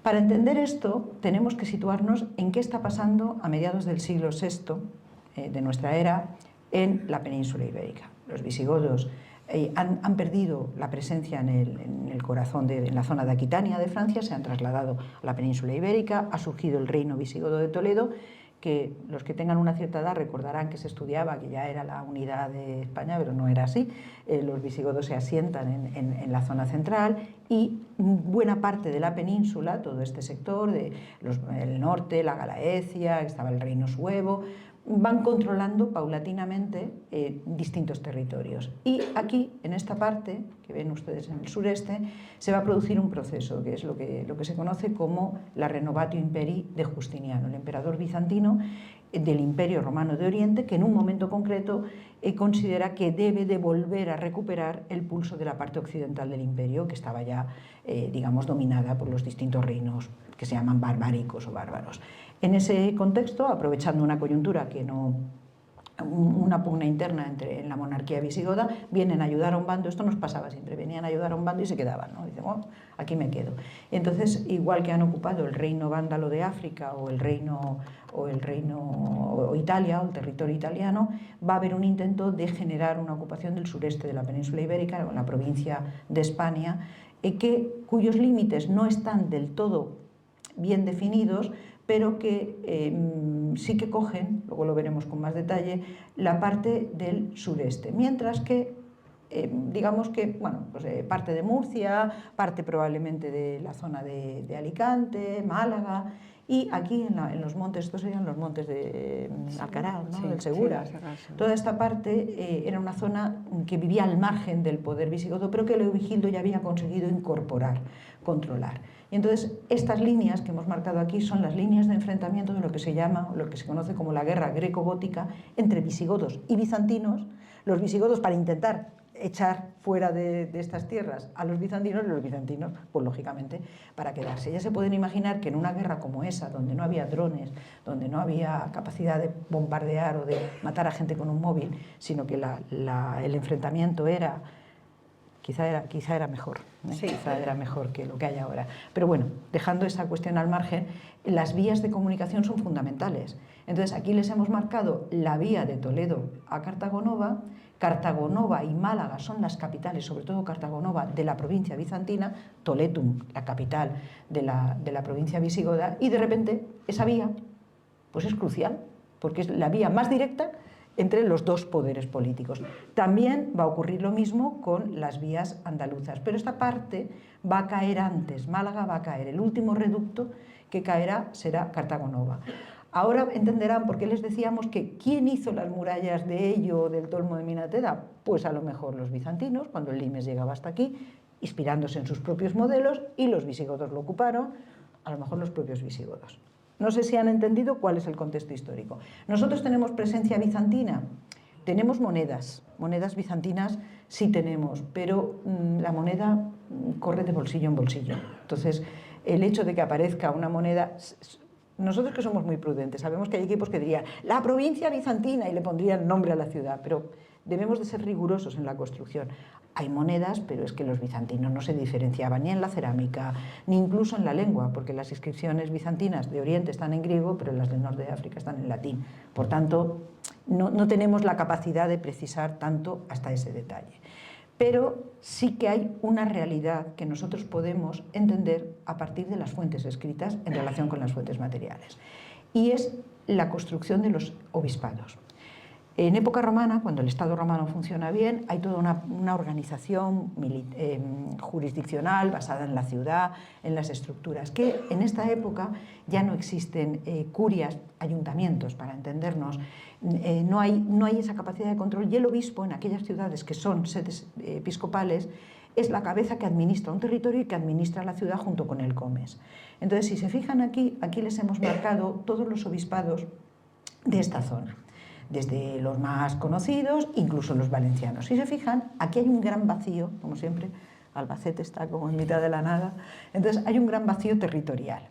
Para entender esto, tenemos que situarnos en qué está pasando a mediados del siglo VI de nuestra era en la península ibérica. Los visigodos han perdido la presencia en el corazón, en la zona de Aquitania de Francia, se han trasladado a la península ibérica, ha surgido el reino visigodo de Toledo, que los que tengan una cierta edad recordarán que se estudiaba que ya era la unidad de España, pero no era así. Los visigodos se asientan en la zona central y buena parte de la península, todo este sector, el norte, la Galaecia, estaba el reino suevo, van controlando paulatinamente distintos territorios. Y aquí, en esta parte, que ven ustedes en el sureste, se va a producir un proceso, que es lo que se conoce como la Renovatio Imperii de Justiniano, el emperador bizantino del Imperio Romano de Oriente, que en un momento concreto considera que debe de volver a recuperar el pulso de la parte occidental del imperio, que estaba ya, digamos, dominada por los distintos reinos que se llaman barbáricos o bárbaros. En ese contexto, aprovechando una coyuntura una pugna interna en la monarquía visigoda, vienen a ayudar a un bando. Esto nos pasaba siempre, venían a ayudar a un bando y se quedaban, ¿no? Dicen, oh, aquí me quedo. Y entonces, igual que han ocupado el reino vándalo de África o Italia o el territorio italiano, va a haber un intento de generar una ocupación del sureste de la península ibérica, en la provincia de España, cuyos límites no están del todo bien definidos, pero que sí que cogen, luego lo veremos con más detalle, la parte del sureste, mientras que digamos que, bueno, pues, parte de Murcia, parte probablemente de la zona de Alicante, Málaga, y aquí en los montes, estos serían los montes de Alcaraz, ¿no? Del Segura. Sí, toda esta parte era una zona que vivía al margen del poder visigodo, pero que Leovigildo ya había conseguido incorporar, controlar. Y entonces estas líneas que hemos marcado aquí son las líneas de enfrentamiento de lo que se llama, lo que se conoce como la guerra greco-gótica entre visigodos y bizantinos, los visigodos para intentar echar fuera de estas tierras a los bizantinos, y los bizantinos, pues lógicamente, para quedarse. Ya se pueden imaginar que en una guerra como esa, donde no había drones, donde no había capacidad de bombardear o de matar a gente con un móvil, sino que el enfrentamiento era... Quizá era mejor, sí. Quizá era mejor que lo que hay ahora. Pero bueno, dejando esa cuestión al margen, las vías de comunicación son fundamentales. Entonces aquí les hemos marcado la vía de Toledo a Cartagonova. Cartagonova y Málaga son las capitales, sobre todo Cartagonova, de la provincia bizantina, Toletum, la capital de la provincia visigoda, y de repente esa vía pues es crucial, porque es la vía más directa entre los dos poderes políticos. También va a ocurrir lo mismo con las vías andaluzas, pero esta parte va a caer antes, Málaga va a caer, el último reducto que caerá será Cartagonova. Ahora entenderán por qué les decíamos que ¿quién hizo las murallas de Ello, del Tolmo de Minateda? Pues a lo mejor los bizantinos, cuando el limes llegaba hasta aquí, inspirándose en sus propios modelos, y los visigodos lo ocuparon, a lo mejor los propios visigodos. No sé si han entendido cuál es el contexto histórico. Nosotros tenemos presencia bizantina, tenemos monedas bizantinas sí tenemos, pero la moneda corre de bolsillo en bolsillo. Entonces, el hecho de que aparezca una moneda... Nosotros que somos muy prudentes, sabemos que hay equipos que dirían la provincia bizantina y le pondrían nombre a la ciudad, pero debemos de ser rigurosos en la construcción. Hay monedas, pero es que los bizantinos no se diferenciaban ni en la cerámica, ni incluso en la lengua, porque las inscripciones bizantinas de Oriente están en griego, pero las del norte de África están en latín. Por tanto, no tenemos la capacidad de precisar tanto hasta ese detalle. Pero sí que hay una realidad que nosotros podemos entender a partir de las fuentes escritas en relación con las fuentes materiales. Y es la construcción de los obispados. En época romana, cuando el Estado romano funciona bien, hay toda una organización jurisdiccional basada en la ciudad, en las estructuras, que en esta época ya no existen curias, ayuntamientos, para entendernos, no hay esa capacidad de control, y el obispo en aquellas ciudades que son sedes episcopales es la cabeza que administra un territorio y que administra la ciudad junto con el comes. Entonces, si se fijan aquí les hemos marcado todos los obispados de esta zona, desde los más conocidos, incluso los valencianos. Si se fijan, aquí hay un gran vacío, como siempre, Albacete está como en mitad de la nada, entonces hay un gran vacío territorial.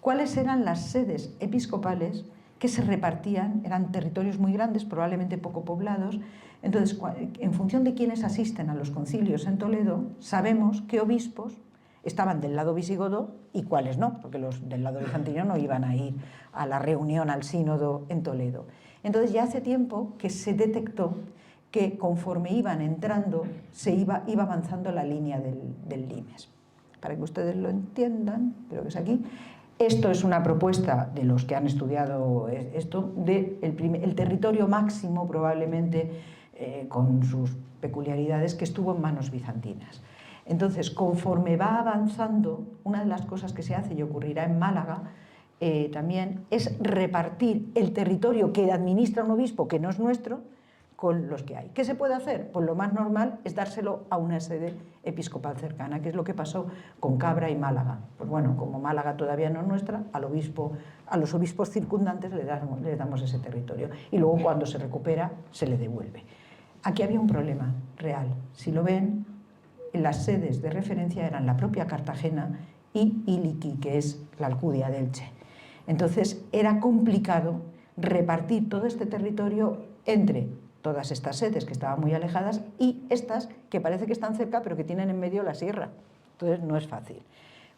¿Cuáles eran las sedes episcopales que se repartían? Eran territorios muy grandes, probablemente poco poblados. Entonces, en función de quiénes asisten a los concilios en Toledo, sabemos qué obispos estaban del lado visigodo y cuáles no, porque los del lado bizantino no iban a ir a la reunión, al sínodo en Toledo. Entonces ya hace tiempo que se detectó que conforme iban entrando se iba avanzando la línea del limes. Para que ustedes lo entiendan, creo que es aquí. Esto es una propuesta de los que han estudiado esto, del territorio máximo probablemente con sus peculiaridades que estuvo en manos bizantinas. Entonces, conforme va avanzando, una de las cosas que se hace y ocurrirá en Málaga también es repartir el territorio que administra un obispo que no es nuestro con los que hay. ¿Qué se puede hacer? Pues lo más normal es dárselo a una sede episcopal cercana, que es lo que pasó con Cabra y Málaga. Pues bueno, como Málaga todavía no es nuestra, a los obispos circundantes les damos ese territorio y luego cuando se recupera se le devuelve. Aquí había un problema real. Si lo ven, las sedes de referencia eran la propia Cartagena y Iliqui, que es la Alcudia de Elche. Entonces era complicado repartir todo este territorio entre todas estas sedes que estaban muy alejadas y estas que parece que están cerca pero que tienen en medio la sierra. Entonces no es fácil.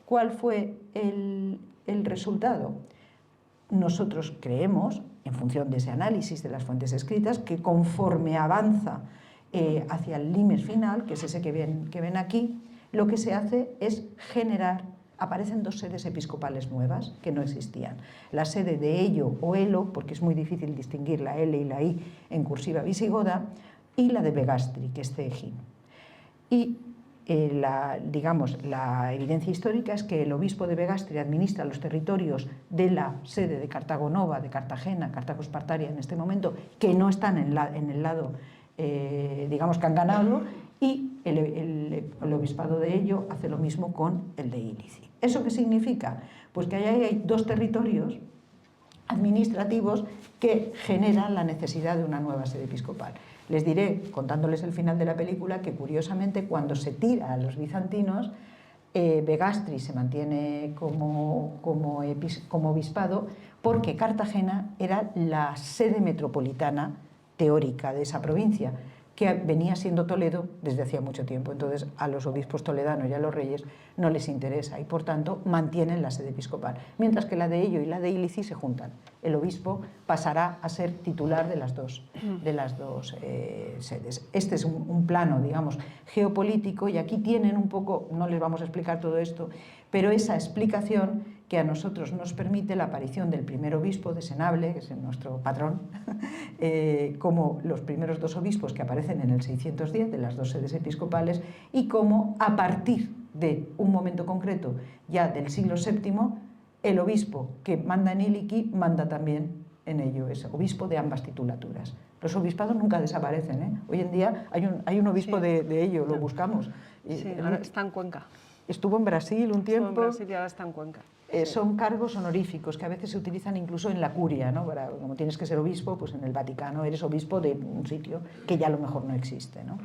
¿Cuál fue el resultado? Nosotros creemos, en función de ese análisis de las fuentes escritas, que conforme avanza hacia el limes final, que es ese que ven aquí, lo que se hace es generar, aparecen dos sedes episcopales nuevas que no existían. La sede de Ello o Elo, porque es muy difícil distinguir la L y la I en cursiva visigoda, y la de Begastri, que es Cejín. Y la evidencia histórica es que el obispo de Begastri administra los territorios de la sede de Cartagonova, de Cartagena, Cartago Espartaria en este momento, que no están en el lado que han ganado, y el obispado de Ello hace lo mismo con el de Ilici. ¿Eso qué significa? Pues que ahí hay dos territorios administrativos que generan la necesidad de una nueva sede episcopal. Les diré, contándoles el final de la película, que curiosamente cuando se tira a los bizantinos, Begastri se mantiene como obispado porque Cartagena era la sede metropolitana teórica de esa provincia, que venía siendo Toledo desde hacía mucho tiempo. Entonces a los obispos toledanos y a los reyes no les interesa y por tanto mantienen la sede episcopal, mientras que la de Ello y la de Ilici se juntan. El obispo pasará a ser titular de las dos sedes. Este es un plano, digamos, geopolítico, y aquí tienen un poco, no les vamos a explicar todo esto, pero esa explicación que a nosotros nos permite la aparición del primer obispo de Senable, que es nuestro patrón, como los primeros dos obispos que aparecen en el 610 de las dos sedes episcopales, y como a partir de un momento concreto, ya del siglo VII, el obispo que manda en Ilici manda también en Ello, es obispo de ambas titulaturas. Los obispados nunca desaparecen, ¿eh? Hoy en día hay un obispo sí. de Ello, lo buscamos. Sí, ahora está en Cuenca. Estuvo en Brasil un tiempo. Estuvo en Brasil y ahora está en Cuenca. Son cargos honoríficos que a veces se utilizan incluso en la curia, ¿no? Como tienes que ser obispo, pues en el Vaticano eres obispo de un sitio que ya a lo mejor no existe, ¿no?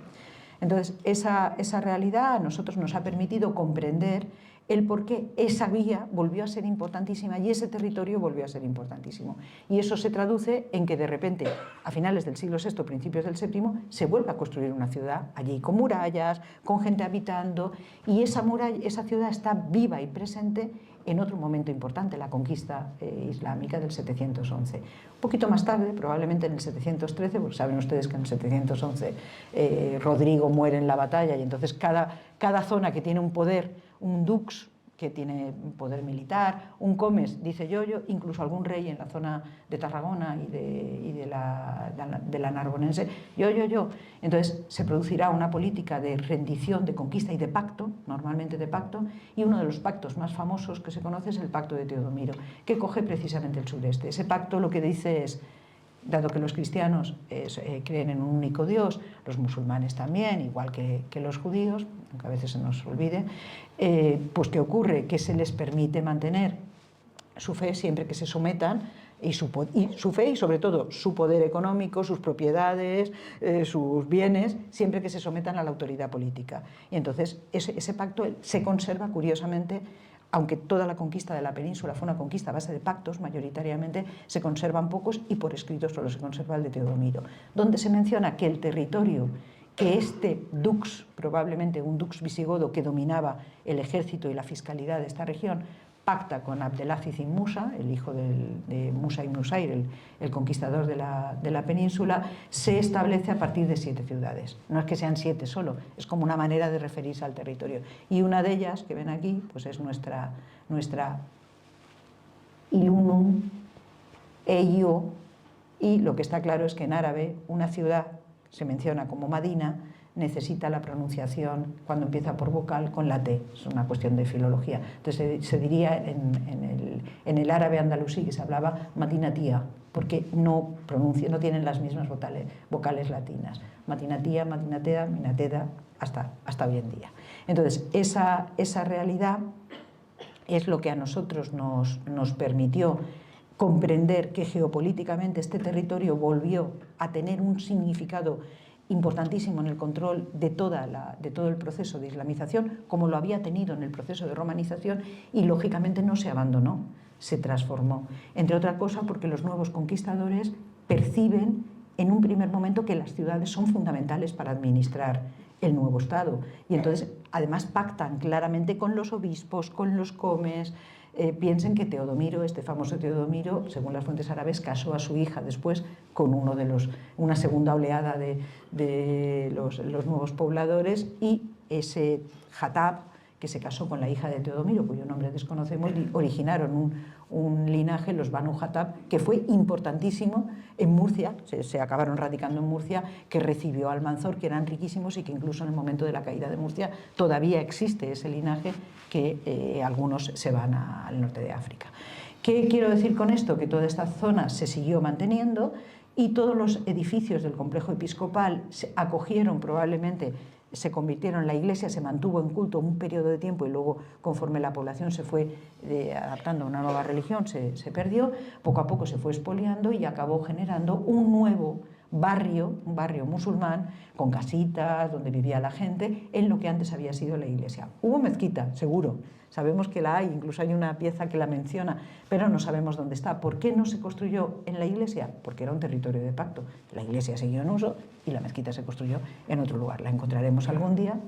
Entonces, esa realidad a nosotros nos ha permitido comprender el por qué esa vía volvió a ser importantísima y ese territorio volvió a ser importantísimo. Y eso se traduce en que de repente, a finales del siglo VI, principios del VII, se vuelve a construir una ciudad, allí con murallas, con gente habitando, y esa ciudad está viva y presente en otro momento importante, la conquista islámica del 711. Un poquito más tarde, probablemente en el 713, porque saben ustedes que en el 711 Rodrigo muere en la batalla, y entonces cada zona que tiene un poder, un dux que tiene poder militar, un comes, dice yo, incluso algún rey en la zona de Tarragona y de la Narbonense, yo. Entonces se producirá una política de rendición, de conquista y de pacto, normalmente de pacto, y uno de los pactos más famosos que se conoce es el pacto de Teodomiro, que coge precisamente el sureste. Ese pacto lo que dice es, dado que los cristianos creen en un único Dios, los musulmanes también, igual que los judíos, aunque a veces se nos olvide, pues ¿qué ocurre? Que se les permite mantener su fe siempre que se sometan, y su fe y sobre todo su poder económico, sus propiedades, sus bienes, siempre que se sometan a la autoridad política. Y entonces ese pacto se conserva curiosamente. Aunque toda la conquista de la península fue una conquista a base de pactos, mayoritariamente se conservan pocos, y por escrito solo se conserva el de Teodomiro, donde se menciona que el territorio que este dux, probablemente un dux visigodo que dominaba el ejército y la fiscalidad de esta región, pacta con Abdelaziz ibn Musa, el hijo de Musa ibn Nusayr, el conquistador de la península, se establece a partir de 7 ciudades. No es que sean 7 solo, es como una manera de referirse al territorio. Y una de ellas, que ven aquí, pues es nuestra Ilunum, Eyo, y lo que está claro es que en árabe una ciudad se menciona como Madina, necesita la pronunciación cuando empieza por vocal con la T, es una cuestión de filología. Entonces se diría en el árabe andalusí que se hablaba Madinatía, porque no tienen las mismas vocales latinas. Madinatía, Madinatea, Minateda, hasta hoy en día. Entonces esa realidad es lo que a nosotros nos permitió comprender que geopolíticamente este territorio volvió a tener un significado importantísimo en el control de todo el proceso de islamización, como lo había tenido en el proceso de romanización, y lógicamente no se abandonó, se transformó. Entre otras cosas porque los nuevos conquistadores perciben en un primer momento que las ciudades son fundamentales para administrar el nuevo Estado, y entonces además pactan claramente con los obispos, con los comes. Piensen que Teodomiro, este famoso Teodomiro, según las fuentes árabes, casó a su hija después con una segunda oleada de los nuevos pobladores, y ese Hatab, que se casó con la hija de Teodomiro, cuyo nombre desconocemos, originaron un linaje, los Banu Hatab, que fue importantísimo en Murcia, se acabaron radicando en Murcia, que recibió a Almanzor, que eran riquísimos, y que incluso en el momento de la caída de Murcia todavía existe ese linaje, que algunos se van al norte de África. ¿Qué quiero decir con esto? Que toda esta zona se siguió manteniendo, y todos los edificios del complejo episcopal se acogieron, probablemente se convirtieron, la iglesia se mantuvo en culto un periodo de tiempo, y luego, conforme la población se fue adaptando a una nueva religión, se perdió, poco a poco se fue expoliando y acabó generando un nuevo barrio, un barrio musulmán, con casitas, donde vivía la gente, en lo que antes había sido la iglesia. Hubo mezquita, seguro, sabemos que la hay, incluso hay una pieza que la menciona, pero no sabemos dónde está. ¿Por qué no se construyó en la iglesia? Porque era un territorio de pacto. La iglesia siguió en uso y la mezquita se construyó en otro lugar. La encontraremos algún día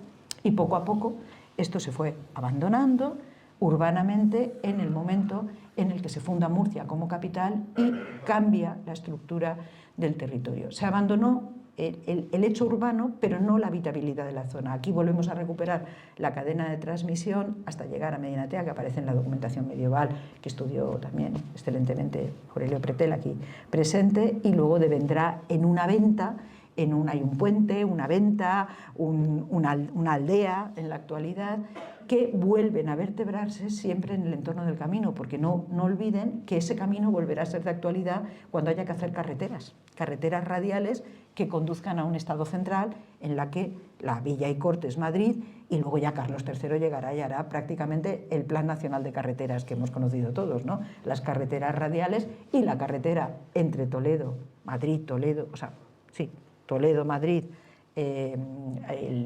y poco a poco esto se fue abandonando urbanamente en el momento en el que se funda Murcia como capital y cambia la estructura del territorio. Se abandonó el hecho urbano, pero no la habitabilidad de la zona. Aquí volvemos a recuperar la cadena de transmisión hasta llegar a Medinatea, que aparece en la documentación medieval, que estudió también excelentemente Aurelio Pretel, aquí presente, y luego devendrá en una venta, hay un puente, una venta, una aldea en la actualidad, que vuelven a vertebrarse siempre en el entorno del camino, porque no olviden que ese camino volverá a ser de actualidad cuando haya que hacer carreteras radiales que conduzcan a un estado central en la que la Villa y Cortes Madrid, y luego ya Carlos III llegará y hará prácticamente el Plan Nacional de Carreteras que hemos conocido todos, ¿no? Las carreteras radiales y la carretera entre Toledo, Madrid, Toledo, Madrid,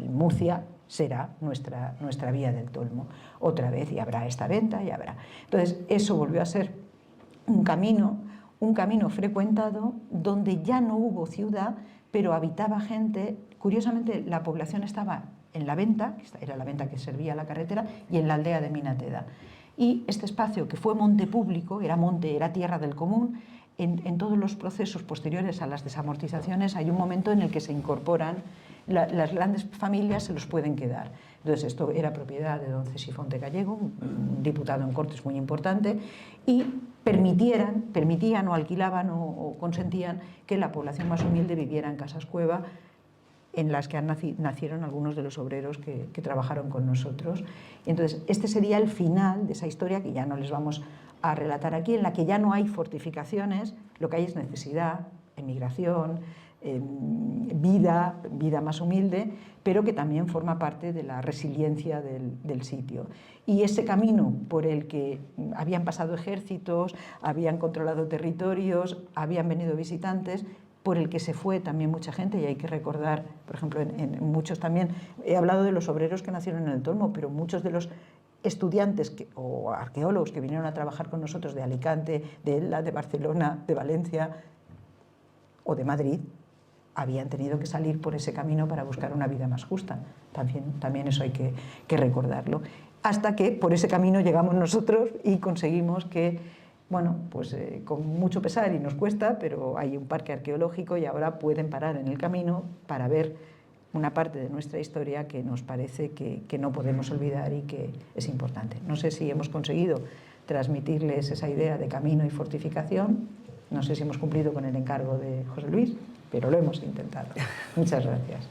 Murcia, será nuestra vía del Tolmo. Otra vez, y habrá esta venta, y habrá. Entonces, eso volvió a ser un camino frecuentado donde ya no hubo ciudad, pero habitaba gente. Curiosamente, la población estaba en la venta, que era la venta que servía a la carretera, y en la aldea de Minateda. Y este espacio, que fue monte público, era tierra del común. En todos los procesos posteriores a las desamortizaciones hay un momento en el que se incorporan las grandes familias, se los pueden quedar. Entonces esto era propiedad de don Cesifonte Gallego, un diputado en Cortes muy importante, y permitían o alquilaban o consentían que la población más humilde viviera en casas cueva, en las que nacieron algunos de los obreros que trabajaron con nosotros. Entonces este sería el final de esa historia, que ya no les vamos a relatar aquí, en la que ya no hay fortificaciones, lo que hay es necesidad, emigración, vida más humilde, pero que también forma parte de la resiliencia del sitio. Y ese camino por el que habían pasado ejércitos, habían controlado territorios, habían venido visitantes, por el que se fue también mucha gente, y hay que recordar, por ejemplo, en muchos también, he hablado de los obreros que nacieron en el Tolmo, pero muchos de los estudiantes o arqueólogos que vinieron a trabajar con nosotros de Alicante, de Elda, de Barcelona, de Valencia o de Madrid, habían tenido que salir por ese camino para buscar una vida más justa. También eso hay que recordarlo. Hasta que por ese camino llegamos nosotros y conseguimos que, bueno, pues con mucho pesar, y nos cuesta, pero hay un parque arqueológico y ahora pueden parar en el camino para ver una parte de nuestra historia que nos parece que no podemos olvidar y que es importante. No sé si hemos conseguido transmitirles esa idea de camino y fortificación. No sé si hemos cumplido con el encargo de José Luis, pero lo hemos intentado. Muchas gracias.